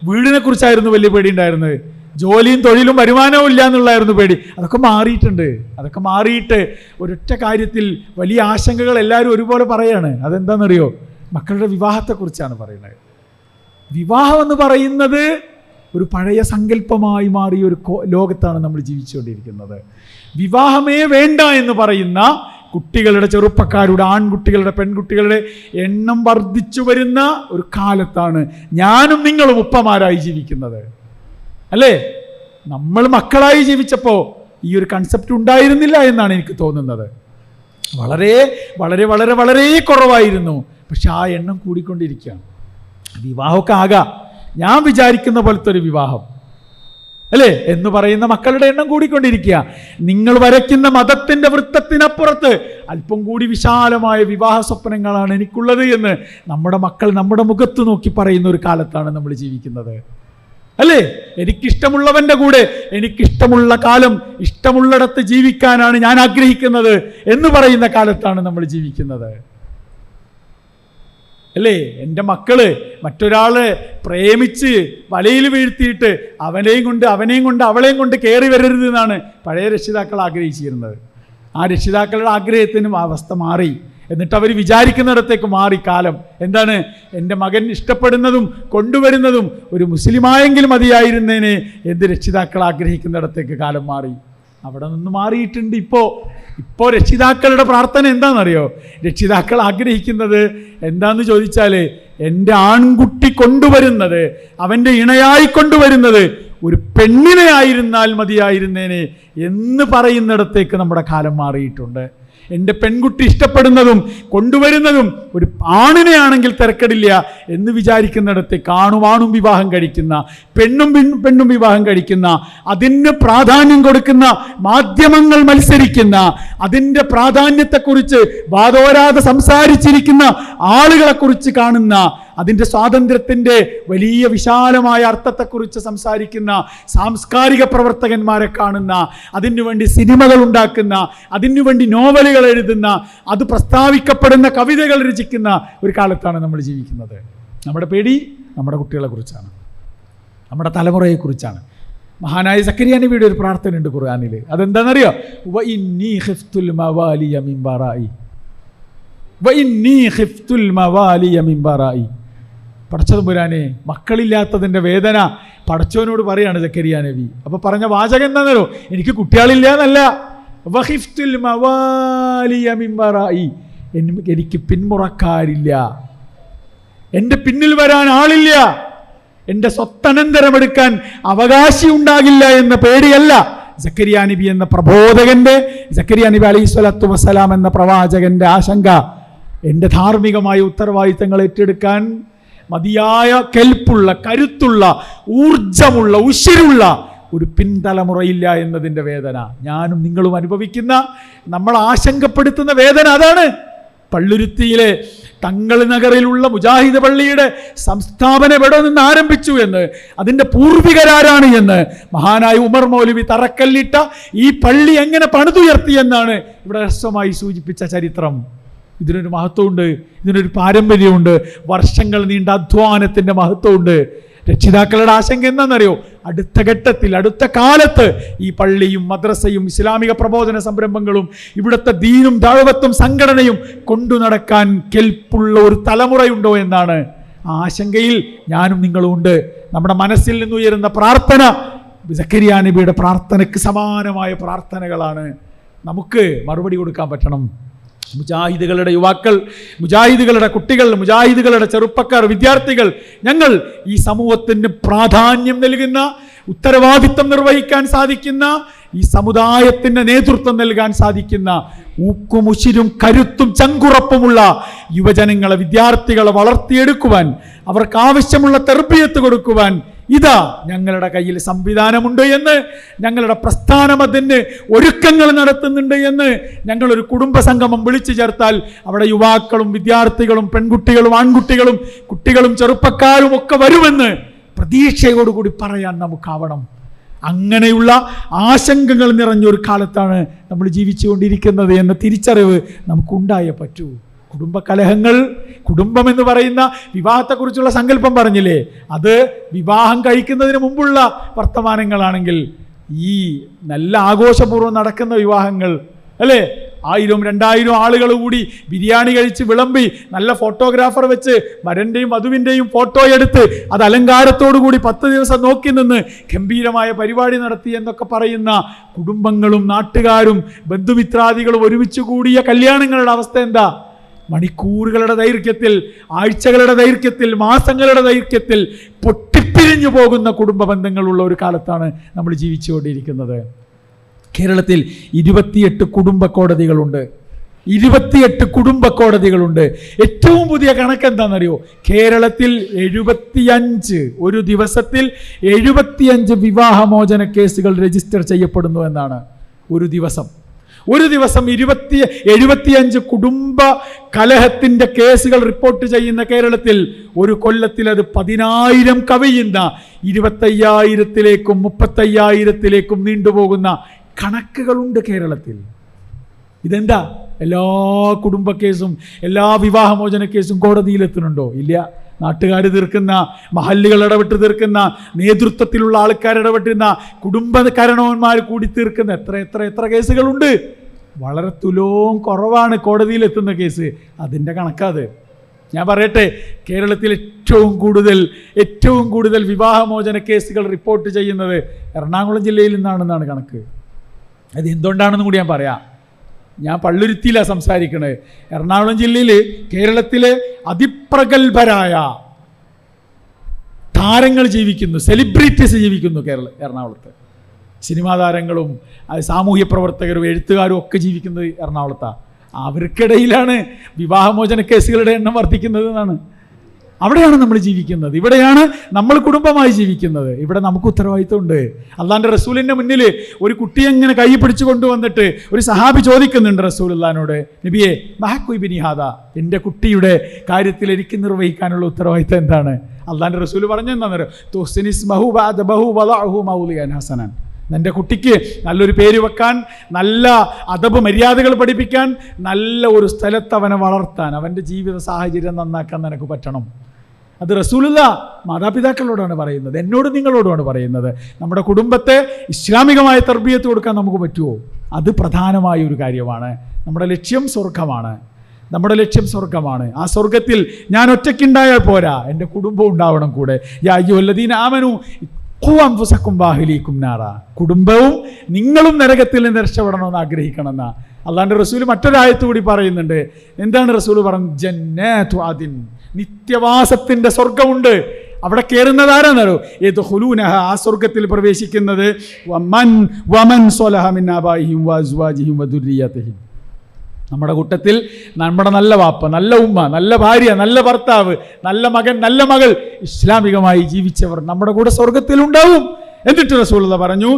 വീടിനെ കുറിച്ചായിരുന്നു വലിയ പേടി ഉണ്ടായിരുന്നത്. ജോലിയും തൊഴിലും വരുമാനവും ഇല്ല എന്നുള്ളതായിരുന്നു പേടി. അതൊക്കെ മാറിയിട്ടുണ്ട്. അതൊക്കെ മാറിയിട്ട് ഒരൊറ്റ കാര്യത്തിൽ വലിയ ആശങ്കകൾ എല്ലാവരും ഒരുപോലെ പറയാണ്. അതെന്താണെന്നറിയോ? മക്കളുടെ വിവാഹത്തെക്കുറിച്ചാണ് പറയുന്നത്. വിവാഹം എന്ന് പറയുന്നത് ഒരു പഴയ സങ്കല്പമായി മാറിയ ഒരു ലോകത്താണ് നമ്മൾ ജീവിച്ചുകൊണ്ടിരിക്കുന്നത്. വിവാഹമേ വേണ്ട എന്ന് പറയുന്ന കുട്ടികളുടെ, ചെറുപ്പക്കാരുടെ, ആൺകുട്ടികളുടെ, പെൺകുട്ടികളുടെ എണ്ണം വർദ്ധിച്ചു വരുന്ന ഒരു കാലത്താണ് ഞാനും നിങ്ങളും ഉപ്പമാരായി ജീവിക്കുന്നത്. അല്ലേ? നമ്മൾ മക്കളായി ജീവിച്ചപ്പോൾ ഈ ഒരു കൺസെപ്റ്റ് ഉണ്ടായിരുന്നില്ല എന്നാണ് എനിക്ക് തോന്നുന്നത്. വളരെ വളരെ വളരെ വളരെ കുറവായിരുന്നു. പക്ഷെ ആ എണ്ണം കൂടിക്കൊണ്ടിരിക്കുകയാണ്. വിവാഹമൊക്കെ ആകാം, ഞാൻ വിചാരിക്കുന്ന പോലത്തെ ഒരു വിവാഹം, അല്ലേ, എന്ന് പറയുന്ന മക്കളുടെ എണ്ണം കൂടിക്കൊണ്ടിരിക്കുക. നിങ്ങൾ വരയ്ക്കുന്ന മതത്തിൻ്റെ വൃത്തത്തിനപ്പുറത്ത് അല്പം കൂടി വിശാലമായ വിവാഹ സ്വപ്നങ്ങളാണ് എനിക്കുള്ളത് എന്ന് നമ്മുടെ മക്കൾ നമ്മുടെ മുഖത്ത് നോക്കി പറയുന്ന ഒരു കാലത്താണ് നമ്മൾ ജീവിക്കുന്നത്. അല്ലേ? എനിക്കിഷ്ടമുള്ളവൻ്റെ കൂടെ എനിക്കിഷ്ടമുള്ള കാലം ഇഷ്ടമുള്ളിടത്ത് ജീവിക്കാനാണ് ഞാൻ ആഗ്രഹിക്കുന്നത് എന്ന് പറയുന്ന കാലത്താണ് നമ്മൾ ജീവിക്കുന്നത്. അല്ലേ? എൻ്റെ മക്കള് മറ്റൊരാളെ പ്രേമിച്ച് വലയിൽ വീഴ്ത്തിയിട്ട് അവനെയും കൊണ്ട് അവളെയും കൊണ്ട് കയറി വരരുത് എന്നാണ് പഴയ രക്ഷിതാക്കൾ ആഗ്രഹിച്ചിരുന്നത്. ആ രക്ഷിതാക്കളുടെ ആഗ്രഹത്തിനും അവസ്ഥ മാറി. എന്നിട്ട് അവർ വിചാരിക്കുന്നിടത്തേക്ക് മാറി കാലം. എന്താണ്? എൻ്റെ മകൻ ഇഷ്ടപ്പെടുന്നതും കൊണ്ടുവരുന്നതും ഒരു മുസ്ലിമായെങ്കിലും മതിയായിരുന്നേനെ എന്ന് രക്ഷിതാക്കൾ ആഗ്രഹിക്കുന്നിടത്തേക്ക് കാലം മാറി. അവിടെ നിന്ന് മാറിയിട്ടുണ്ട്. ഇപ്പോൾ രക്ഷിതാക്കളുടെ പ്രാർത്ഥന എന്താണെന്നറിയോ? രക്ഷിതാക്കൾ ആഗ്രഹിക്കുന്നത് എന്താന്ന് ചോദിച്ചാൽ, എൻ്റെ ആൺകുട്ടി കൊണ്ടുവരുന്നത്, അവൻ്റെ ഇണയായി കൊണ്ടുവരുന്നത് ഒരു പെണ്ണിനെ ആയിരുന്നാൽ മതിയായിരുന്നേനെ എന്ന് പറയുന്നിടത്തേക്ക് നമ്മുടെ കാലം മാറിയിട്ടുണ്ട്. എൻ്റെ പെൺകുട്ടി ഇഷ്ടപ്പെടുന്നതും കൊണ്ടുവരുന്നതും ഒരു ആണിനെ ആണെങ്കിൽ തിരക്കടില്ല എന്ന് വിചാരിക്കുന്നിടത്തേക്ക് ആണും വിവാഹം കഴിക്കുന്ന, പെണ്ണും വിവാഹം കഴിക്കുന്ന, അതിന് പ്രാധാന്യം കൊടുക്കുന്ന മാധ്യമങ്ങൾ മത്സരിക്കുന്ന, അതിൻ്റെ പ്രാധാന്യത്തെക്കുറിച്ച് വാദോരാതെ സംസാരിച്ചിരിക്കുന്ന ആളുകളെക്കുറിച്ച് കാണുന്ന, അതിൻ്റെ സ്വാതന്ത്ര്യത്തിൻ്റെ വലിയ വിശാലമായ അർത്ഥത്തെക്കുറിച്ച് സംസാരിക്കുന്ന സാംസ്കാരിക പ്രവർത്തകന്മാരെ കാണുന്ന, അതിനുവേണ്ടി സിനിമകൾ ഉണ്ടാക്കുന്ന, അതിനുവേണ്ടി നോവലുകൾ എഴുതുന്ന, അത് പ്രസ്താവിക്കപ്പെടുന്ന കവിതകൾ രചിക്കുന്ന ഒരു കാലത്താണ് നമ്മൾ ജീവിക്കുന്നത്. നമ്മുടെ പേടി നമ്മുടെ കുട്ടികളെക്കുറിച്ചാണ്, നമ്മുടെ തലമുറയെക്കുറിച്ചാണ്. മഹാനായ സക്കരിയ നബിയുടെ ഒരു പ്രാർത്ഥനയുണ്ട് ഖുർആനിൽ. അതെന്താണെന്നറിയോ? വഇന്നീ ഖിഫ്തുൽ മവാലിയ മിൻ ബറായി, വഇന്നീ ഖിഫ്തുൽ മവാലിയ മിൻ ബറായി. പടച്ചതമ്പുരാനെ, മക്കളില്ലാത്തതിൻ്റെ വേദന പടച്ചവനോട് പറയാണ് സക്കരിയ നബി. അപ്പോൾ പറഞ്ഞ വാചകം എന്താണെന്നോ? എനിക്ക് കുട്ടികളില്ല എന്നല്ല, വഖിഫ്തുൽ മവാലിയ മിൻ ബറായി, എനിക്ക് പിന്മുറക്കാരില്ല, എൻ്റെ പിന്നിൽ വരാൻ ആളില്ല, എൻ്റെ സ്വത്തനന്തരമെടുക്കാൻ അവകാശി ഉണ്ടാകില്ല എന്ന പേടിയല്ല സക്കരിയ നബി എന്ന പ്രബോധകന്റെ, സക്കരിയ നബി അലൈഹി സ്വലാത്തു വസ്സലാം എന്ന പ്രവാചകന്റെ ആശങ്ക. എൻ്റെ ധാർമ്മികമായ ഉത്തരവാദിത്തങ്ങൾ ഏറ്റെടുക്കാൻ മതിയായ കെൽപ്പുള്ള, കരുത്തുള്ള, ഊർജമുള്ള, ഉശിരുള്ള ഒരു പിൻതലമുറയില്ല എന്നതിൻ്റെ വേദന ഞാനും നിങ്ങളും അനുഭവിക്കുന്ന, നമ്മൾ ആശങ്കപ്പെടുത്തുന്ന വേദന അതാണ്. പള്ളുരുത്തിയിലെ തങ്ങൾ നഗറിലുള്ള മുജാഹിദ് പള്ളിയുടെ സംസ്ഥാപനം എവിടെ നിന്ന് ആരംഭിച്ചു എന്ന്, അതിൻ്റെ പൂർവികരാരാണ് എന്ന് മഹാനായ ഉമർ മൗലവി തറക്കല്ലിട്ട ഈ പള്ളി എങ്ങനെ പണിതുയർത്തി എന്നാണ് ഇവിടെ ഹ്രസ്വമായി സൂചിപ്പിച്ച ചരിത്രം. ഇതിനൊരു മഹത്വമുണ്ട്, ഇതിനൊരു പാരമ്പര്യമുണ്ട്, വർഷങ്ങൾ നീണ്ട അധ്വാനത്തിൻ്റെ മഹത്വമുണ്ട്. രക്ഷിതാക്കളുടെ ആശങ്ക എന്താണെന്നറിയോ? അടുത്ത ഘട്ടത്തിൽ, അടുത്ത കാലത്ത് ഈ പള്ളിയും മദ്രസയും ഇസ്ലാമിക പ്രബോധന സംരംഭങ്ങളും ഇവിടുത്തെ ദീനും ദഅവത്തും സംഘടനയും കൊണ്ടു നടക്കാൻ കെൽപ്പുള്ള ഒരു തലമുറയുണ്ടോ എന്നാണ്. ആ ആശങ്കയിൽ ഞാനും നിങ്ങളും ഉണ്ട്. നമ്മുടെ മനസ്സിൽ നിന്നുയരുന്ന പ്രാർത്ഥന സക്കരിയ നബിയുടെ പ്രാർത്ഥനയ്ക്ക് സമാനമായ പ്രാർത്ഥനകളാണ്. നമുക്ക് മറുപടി കൊടുക്കാൻ പറ്റണം. മുജാഹിദുകളുടെ യുവാക്കൾ, മുജാഹിദുകളുടെ കുട്ടികൾ, മുജാഹിദുകളുടെ ചെറുപ്പക്കാർ, വിദ്യാർത്ഥികൾ, ഞങ്ങൾ ഈ സമൂഹത്തിന് പ്രാധാന്യം നൽകുന്ന, ഉത്തരവാദിത്വം നിർവഹിക്കാൻ സാധിക്കുന്ന, ഈ സമുദായത്തിന് നേതൃത്വം നൽകാൻ സാധിക്കുന്ന ഊക്കുമുശിരും കരുത്തും ചങ്കുറപ്പുമുള്ള യുവജനങ്ങളെ, വിദ്യാർത്ഥികളെ വളർത്തിയെടുക്കുവാൻ, അവർക്ക് ആവശ്യമുള്ള തർബിയത്ത് കൊടുക്കുവാൻ ഇതാ ഞങ്ങളുടെ കയ്യിൽ സംവിധാനമുണ്ട് എന്ന്, ഞങ്ങളുടെ പ്രസ്ഥാനം അതിന് ഒരുക്കങ്ങൾ നടത്തുന്നുണ്ട് എന്ന് ഞങ്ങളൊരു കുടുംബ സംഗമം വിളിച്ചു ചേർത്താൽ അവിടെ യുവാക്കളും വിദ്യാർത്ഥികളും പെൺകുട്ടികളും ആൺകുട്ടികളും കുട്ടികളും ചെറുപ്പക്കാരും ഒക്കെ വരുമെന്ന് പ്രതീക്ഷയോടുകൂടി പറയാൻ നമുക്കാവണം. അങ്ങനെയുള്ള ആശങ്കകൾ നിറഞ്ഞൊരു കാലത്താണ് നമ്മൾ ജീവിച്ചുകൊണ്ടിരിക്കുന്നത് എന്ന തിരിച്ചറിവ് നമുക്കുണ്ടായേ പറ്റൂ. കുടുംബകലഹങ്ങൾ, കുടുംബം എന്ന് പറയുന്ന വിവാഹത്തെക്കുറിച്ചുള്ള സങ്കല്പം പറഞ്ഞില്ലേ, അത് വിവാഹം കഴിക്കുന്നതിന് മുമ്പുള്ള വർത്തമാനങ്ങളാണെങ്കിൽ ഈ നല്ല ആഘോഷപൂർവ്വം നടക്കുന്ന വിവാഹങ്ങൾ, അല്ലേ, 1000 2000 ആളുകൾ കൂടി ബിരിയാണി കഴിച്ച് വിളമ്പി നല്ല ഫോട്ടോഗ്രാഫർ വെച്ച് വരന്റെയും വധുവിൻ്റെയും ഫോട്ടോ എടുത്ത് അത് അലങ്കാരത്തോടു കൂടി 10 ദിവസം നോക്കി നിന്ന് ഗംഭീരമായ പരിപാടി നടത്തി എന്നൊക്കെ പറയുന്ന കുടുംബങ്ങളും നാട്ടുകാരും ബന്ധുമിത്രാദികളും ഒരുമിച്ച് കൂടിയ കല്യാണങ്ങളുടെ അവസ്ഥ എന്താ? മണിക്കൂറുകളുടെ ദൈർഘ്യത്തിൽ, ആഴ്ചകളുടെ ദൈർഘ്യത്തിൽ, മാസങ്ങളുടെ ദൈർഘ്യത്തിൽ പൊട്ടിപ്പിരിഞ്ഞു പോകുന്ന കുടുംബ ബന്ധങ്ങളുള്ള ഒരു കാലത്താണ് നമ്മൾ ജീവിച്ചുകൊണ്ടിരിക്കുന്നത്. കേരളത്തിൽ 28 കുടുംബ കോടതികളുണ്ട്. 28 കുടുംബ കോടതികളുണ്ട്. ഏറ്റവും പുതിയ കണക്ക് എന്താണെന്നറിയോ? കേരളത്തിൽ 75 ഒരു ദിവസത്തിൽ 75 വിവാഹമോചന കേസുകൾ രജിസ്റ്റർ ചെയ്യപ്പെടുന്നു എന്നാണ്. ഒരു ദിവസം 75 കുടുംബ കലഹത്തിന്റെ കേസുകൾ റിപ്പോർട്ട് ചെയ്യുന്ന കേരളത്തിൽ ഒരു കൊല്ലത്തിൽ അത് 10,000 കവിയുന്ന 25,000-ലേക്കും 35,000-ലേക്കും നീണ്ടുപോകുന്ന കണക്കുകളുണ്ട് കേരളത്തിൽ. ഇതെന്താ? എല്ലാ കുടുംബ കേസും എല്ലാ വിവാഹമോചന കേസും കോടതിയിലെത്തുന്നുണ്ടോ? ഇല്ല. നാട്ടുകാർ തീർക്കുന്ന, മഹല്ലുകൾ ഇടപെട്ട് തീർക്കുന്ന, നേതൃത്വത്തിലുള്ള ആൾക്കാർ ഇടപെട്ടുന്ന, കുടുംബകരണവന്മാർ കൂടി തീർക്കുന്ന എത്ര കേസുകളുണ്ട്. വളരെ തുലോം കുറവാണ് കോടതിയിലെത്തുന്ന കേസ്. അതിൻ്റെ കണക്കാത്. ഞാൻ പറയട്ടെ, കേരളത്തിൽ ഏറ്റവും കൂടുതൽ വിവാഹമോചന കേസുകൾ റിപ്പോർട്ട് ചെയ്യുന്നത് എറണാകുളം ജില്ലയിൽ നിന്നാണെന്നാണ് കണക്ക്. അത് എന്തുകൊണ്ടാണെന്നും കൂടി ഞാൻ പറയാം. ഞാൻ പള്ളുരുത്തിയിലാണ് സംസാരിക്കണത്. എറണാകുളം ജില്ലയിൽ കേരളത്തിലെ അതിപ്രഗത്ഭരായ താരങ്ങൾ ജീവിക്കുന്നു, സെലിബ്രിറ്റീസ് ജീവിക്കുന്നു എറണാകുളത്ത്. സിനിമാ താരങ്ങളും സാമൂഹ്യ പ്രവർത്തകരും എഴുത്തുകാരും ഒക്കെ ജീവിക്കുന്നത് എറണാകുളത്താണ്. അവർക്കിടയിലാണ് വിവാഹമോചന കേസുകളുടെ എണ്ണം വർദ്ധിക്കുന്നത് എന്നാണ്. അവിടെയാണ് നമ്മൾ ജീവിക്കുന്നത്. ഇവിടെയാണ് നമ്മൾ കുടുംബമായി ജീവിക്കുന്നത്. ഇവിടെ നമുക്ക് ഉത്തരവാദിത്വമുണ്ട്. അള്ളാന്റെ റസൂലിൻ്റെ മുന്നിൽ ഒരു കുട്ടിയെ ഇങ്ങനെ കൈ പിടിച്ചു കൊണ്ടുവന്നിട്ട് ഒരു സഹാബി ചോദിക്കുന്നുണ്ട് റസൂലുള്ളാഹിനോട്, നബിയെ മഹക്കുബിനി ഹാദ, എൻ്റെ കുട്ടിയുടെ കാര്യത്തിൽ എനിക്ക് നിർവഹിക്കാനുള്ള ഉത്തരവാദിത്വം എന്താണ്? അള്ളാന്റെ റസൂൽ പറഞ്ഞെന്താ? എൻ്റെ കുട്ടിക്ക് നല്ലൊരു പേര് വെക്കാൻ, നല്ല അദബ് മര്യാദകൾ പഠിപ്പിക്കാൻ, നല്ല ഒരു സ്ഥലത്ത് അവനെ വളർത്താൻ, അവൻ്റെ ജീവിത സാഹചര്യം നന്നാക്കാൻ നിനക്ക് പറ്റണം. അത് റസൂലുള്ള മാതാപിതാക്കളോടാണ് പറയുന്നത്, എന്നോട് നിങ്ങളോടുമാണ് പറയുന്നത്. നമ്മുടെ കുടുംബത്തെ ഇസ്ലാമികമായ തർബിയത്ത് കൊടുക്കാൻ നമുക്ക് പറ്റുമോ? അത് പ്രധാനമായ ഒരു കാര്യമാണ്. നമ്മുടെ ലക്ഷ്യം സ്വർഗമാണ്. ആ സ്വർഗത്തിൽ ഞാൻ ഒറ്റയ്ക്കുണ്ടായാൽ പോരാ, എൻ്റെ കുടുംബം ഉണ്ടാവണം കൂടെ. യാ അയ്യുഹല്ലദീന ആമനൂ കുടുംബവും നിങ്ങളും നരകത്തിൽ നിന്ന് രക്ഷപ്പെടണമെന്ന് ആഗ്രഹിക്കണമെന്ന അള്ളാന്റെ റസൂൽ മറ്റൊരായത്ത് കൂടി പറയുന്നുണ്ട്. എന്താണ് റസൂൽ പറഞ്ഞത്? ജന്നത്തു അദിൻ, നിത്യവാസത്തിന്റെ സ്വർഗമുണ്ട്. അവിടെ കയറുന്നത് ആരാന്നോ? യദ്ഖുലൂനഹ, ആ സ്വർഗത്തിൽ പ്രവേശിക്കുന്നത് വമൻ സ്വലഹ മിൻ ആബാഇഹിം വഅസ്വാജിഹിം വദുർരിയതിഹിം, നമ്മുടെ കൂട്ടത്തിൽ നമ്മുടെ നല്ല വാപ്പ, നല്ല ഉമ്മ, നല്ല ഭാര്യ, നല്ല ഭർത്താവ്, നല്ല മകൻ, നല്ല മകൾ, ഇസ്ലാമികമായി ജീവിച്ചവർ നമ്മുടെ കൂടെ സ്വർഗത്തിലുണ്ടാവും. എന്നിട്ട് റസൂലുള്ളാഹി പറഞ്ഞു,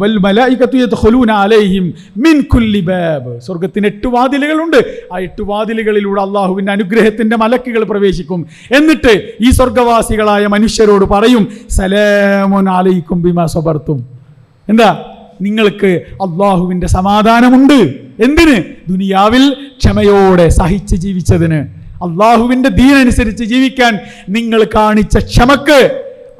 വൽ മലായികതു യദ്ഖുലൂന അലൈഹിം മിൻ കുല്ലി ബാബ്, സ്വർഗത്തിന് 8 വാതിലുകളുണ്ട്. ആ 8 വാതിലുകളിലൂടെ അള്ളാഹുവിൻ്റെ അനുഗ്രഹത്തിൻ്റെ മലക്കുകൾ പ്രവേശിക്കും. എന്നിട്ട് ഈ സ്വർഗവാസികളായ മനുഷ്യരോട് പറയും, സലാമുൻ അലൈക്കും ബിമാ സബർത്തും, എന്താ? നിങ്ങൾക്ക് അള്ളാഹുവിൻ്റെ സമാധാനമുണ്ട്. എന്തിന്? ദുനിയാവിൽ ക്ഷമയോടെ സഹിച്ച് ജീവിച്ചതിന്, അള്ളാഹുവിൻ്റെ ദീനനുസരിച്ച് ജീവിക്കാൻ നിങ്ങൾ കാണിച്ച ക്ഷമക്ക്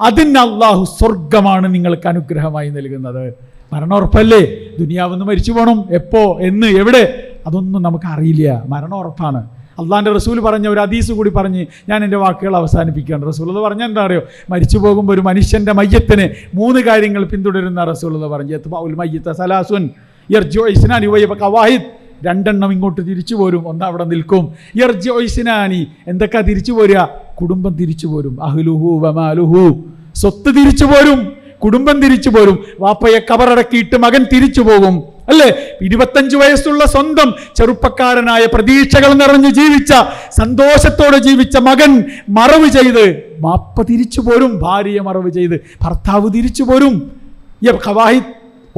അതിന് അള്ളാഹു സ്വർഗമാണ് നിങ്ങൾക്ക് അനുഗ്രഹമായി നൽകുന്നത്. മരണം ഉറപ്പല്ലേ? ദുനിയാവെന്ന് മരിച്ചു പോകണം. എപ്പോ, എന്ന്, എവിടെ, അതൊന്നും നമുക്ക് അറിയില്ല. മരണം ഉറപ്പാണ്. അള്ളാന്റെ റസൂൽ പറഞ്ഞ ഒരു ഹദീസ് കൂടി പറഞ്ഞ് ഞാൻ എൻ്റെ വാക്കുകൾ അവസാനിപ്പിക്കുകയാണ്. റസൂൽ പറഞ്ഞാൽ എന്താ അറിയോ? മരിച്ചു പോകുമ്പോൾ ഒരു മനുഷ്യൻ്റെ മയ്യത്തിന് 3 കാര്യങ്ങൾ പിന്തുടരുന്ന റസൂൽ പറഞ്ഞു. സലാസുൻ യർജിഉ ഇസ്നാനി വയബഖ വാഹിദ്, 2 എണ്ണം ഇങ്ങോട്ട് തിരിച്ചു പോരും, 1 അവിടെ നിൽക്കും. യർജിഉ ഇസ്നാനി, എന്തൊക്കെ തിരിച്ചു പോരുക? കുടുംബം തിരിച്ചു പോരും. അഹ്ലുഹു വമാലുഹു, സ്വത്ത് തിരിച്ചു പോരും, കുടുംബം തിരിച്ചു പോരും. വാപ്പയെ കബറടക്കിയിട്ട് മകൻ തിരിച്ചു പോകും, അല്ലേ? 25 വയസ്സുള്ള സ്വന്തം ചെറുപ്പക്കാരനായ പ്രതീക്ഷകൾ നിറഞ്ഞു ജീവിച്ച, സന്തോഷത്തോടെ ജീവിച്ച മകൻ മറവ് ചെയ്ത് വാപ്പ തിരിച്ചു പോരും, ഭാര്യയെ മറവ് ചെയ്ത് ഭർത്താവ് തിരിച്ചു പോരും. ഖവാഹിദ്,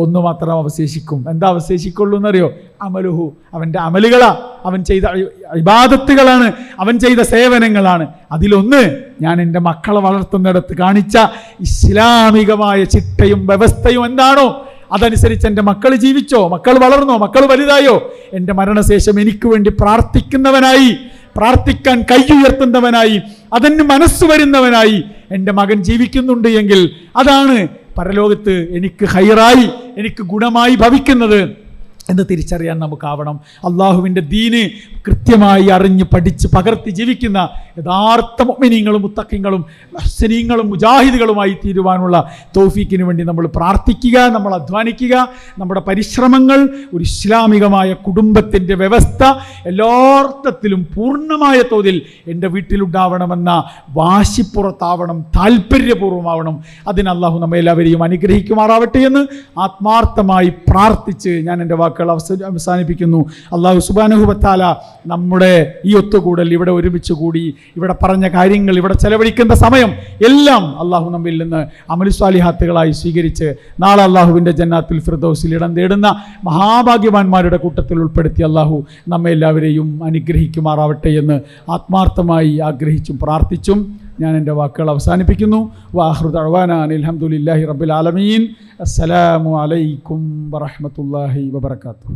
1 മാത്രം അവശേഷിക്കും. എന്താ അവശേഷിക്കുള്ളൂ എന്നറിയോ? അമലുഹു, അവൻ്റെ അമലുകളാ, അവൻ ചെയ്ത ഇബാദത്തുകളാണ്, അവൻ ചെയ്ത സേവനങ്ങളാണ്. അതിലൊന്ന്, ഞാൻ എൻ്റെ മക്കളെ വളർത്തുന്നിടത്ത് കാണിച്ച ഇസ്ലാമികമായ ചിട്ടയും വ്യവസ്ഥയും എന്താണോ അതനുസരിച്ച് എൻ്റെ മക്കൾ ജീവിച്ചോ, മക്കൾ വളർന്നോ, മക്കൾ വലുതായോ, എൻ്റെ മരണശേഷം എനിക്ക് വേണ്ടി പ്രാർത്ഥിക്കുന്നവനായി, പ്രാർത്ഥിക്കാൻ കൈയുയർത്തുന്നവനായി, അതിന് മനസ്സ് വരുന്നവനായി എൻ്റെ മകൻ ജീവിക്കുന്നുണ്ട് എങ്കിൽ അതാണ് പരലോകത്ത് എനിക്ക് ഹൈറായി, എനിക്ക് ഗുണമായി ഭവിക്കുന്നത്. എന്ന് തിരിച്ചറിയാൻ നമുക്കാവണം. അള്ളാഹുവിൻ്റെ ദീന് കൃത്യമായി അറിഞ്ഞ് പഠിച്ച് പകർത്തി ജീവിക്കുന്ന യഥാർത്ഥ മുഅ്മിനീങ്ങളും മുത്തഖീങ്ങളും മുഹ്സിനീങ്ങളും മുജാഹിദുകളുമായി തീരുവാനുള്ള തൗഫീക്കിന് വേണ്ടി നമ്മൾ പ്രാർത്ഥിക്കുക, നമ്മൾ അധ്വാനിക്കുക. നമ്മുടെ പരിശ്രമങ്ങൾ ഒരു ഇസ്ലാമികമായ കുടുംബത്തിൻ്റെ വ്യവസ്ഥ എല്ലാർത്ഥത്തിലും പൂർണ്ണമായ തോതിൽ എൻ്റെ വീട്ടിലുണ്ടാവണമെന്ന വാശിപ്പുറത്താവണം, താല്പര്യപൂർവ്വമാവണം. അതിന് അള്ളാഹു നമ്മെ എല്ലാവരെയും അനുഗ്രഹിക്കുമാറാവട്ടെ എന്ന് ആത്മാർത്ഥമായി പ്രാർത്ഥിച്ച് ഞാൻ എൻ്റെ വാക്കുകൾ അവസാനിപ്പിക്കുന്നു. അള്ളാഹു സുബ്ഹാനഹു വ തആല നമ്മുടെ ഈ ഒത്തുകൂടൽ, ഇവിടെ ഒരുമിച്ച് കൂടി ഇവിടെ പറഞ്ഞ കാര്യങ്ങൾ, ഇവിടെ ചെലവഴിക്കുന്ന സമയം എല്ലാം അള്ളാഹു നമ്മിൽ നിന്ന് അമലു സ്വാലിഹാത്തുകളായി സ്വീകരിച്ച് നാളെ അള്ളാഹുവിൻ്റെ ജന്നാത്തുൽ ഫിർദൗസിൽ ഇടം തേടുന്ന മഹാഭാഗ്യവാന്മാരുടെ കൂട്ടത്തിൽ ഉൾപ്പെടുത്തി അള്ളാഹു നമ്മെ എല്ലാവരെയും അനുഗ്രഹിക്കുമാറാവട്ടെ എന്ന് ആത്മാർത്ഥമായി ആഗ്രഹിച്ചും പ്രാർത്ഥിച്ചും ഞാൻ എൻ്റെ വാക്കുകൾ അവസാനിപ്പിക്കുന്നു. വആഖിറു ദഅ്വാനാ അനിൽ ഹംദുലില്ലാഹി റബ്ബിൽ ആലമീൻ. അസ്സലാമു അലൈക്കും വറഹ്മത്തുള്ളാഹി വബറകാതുഹു.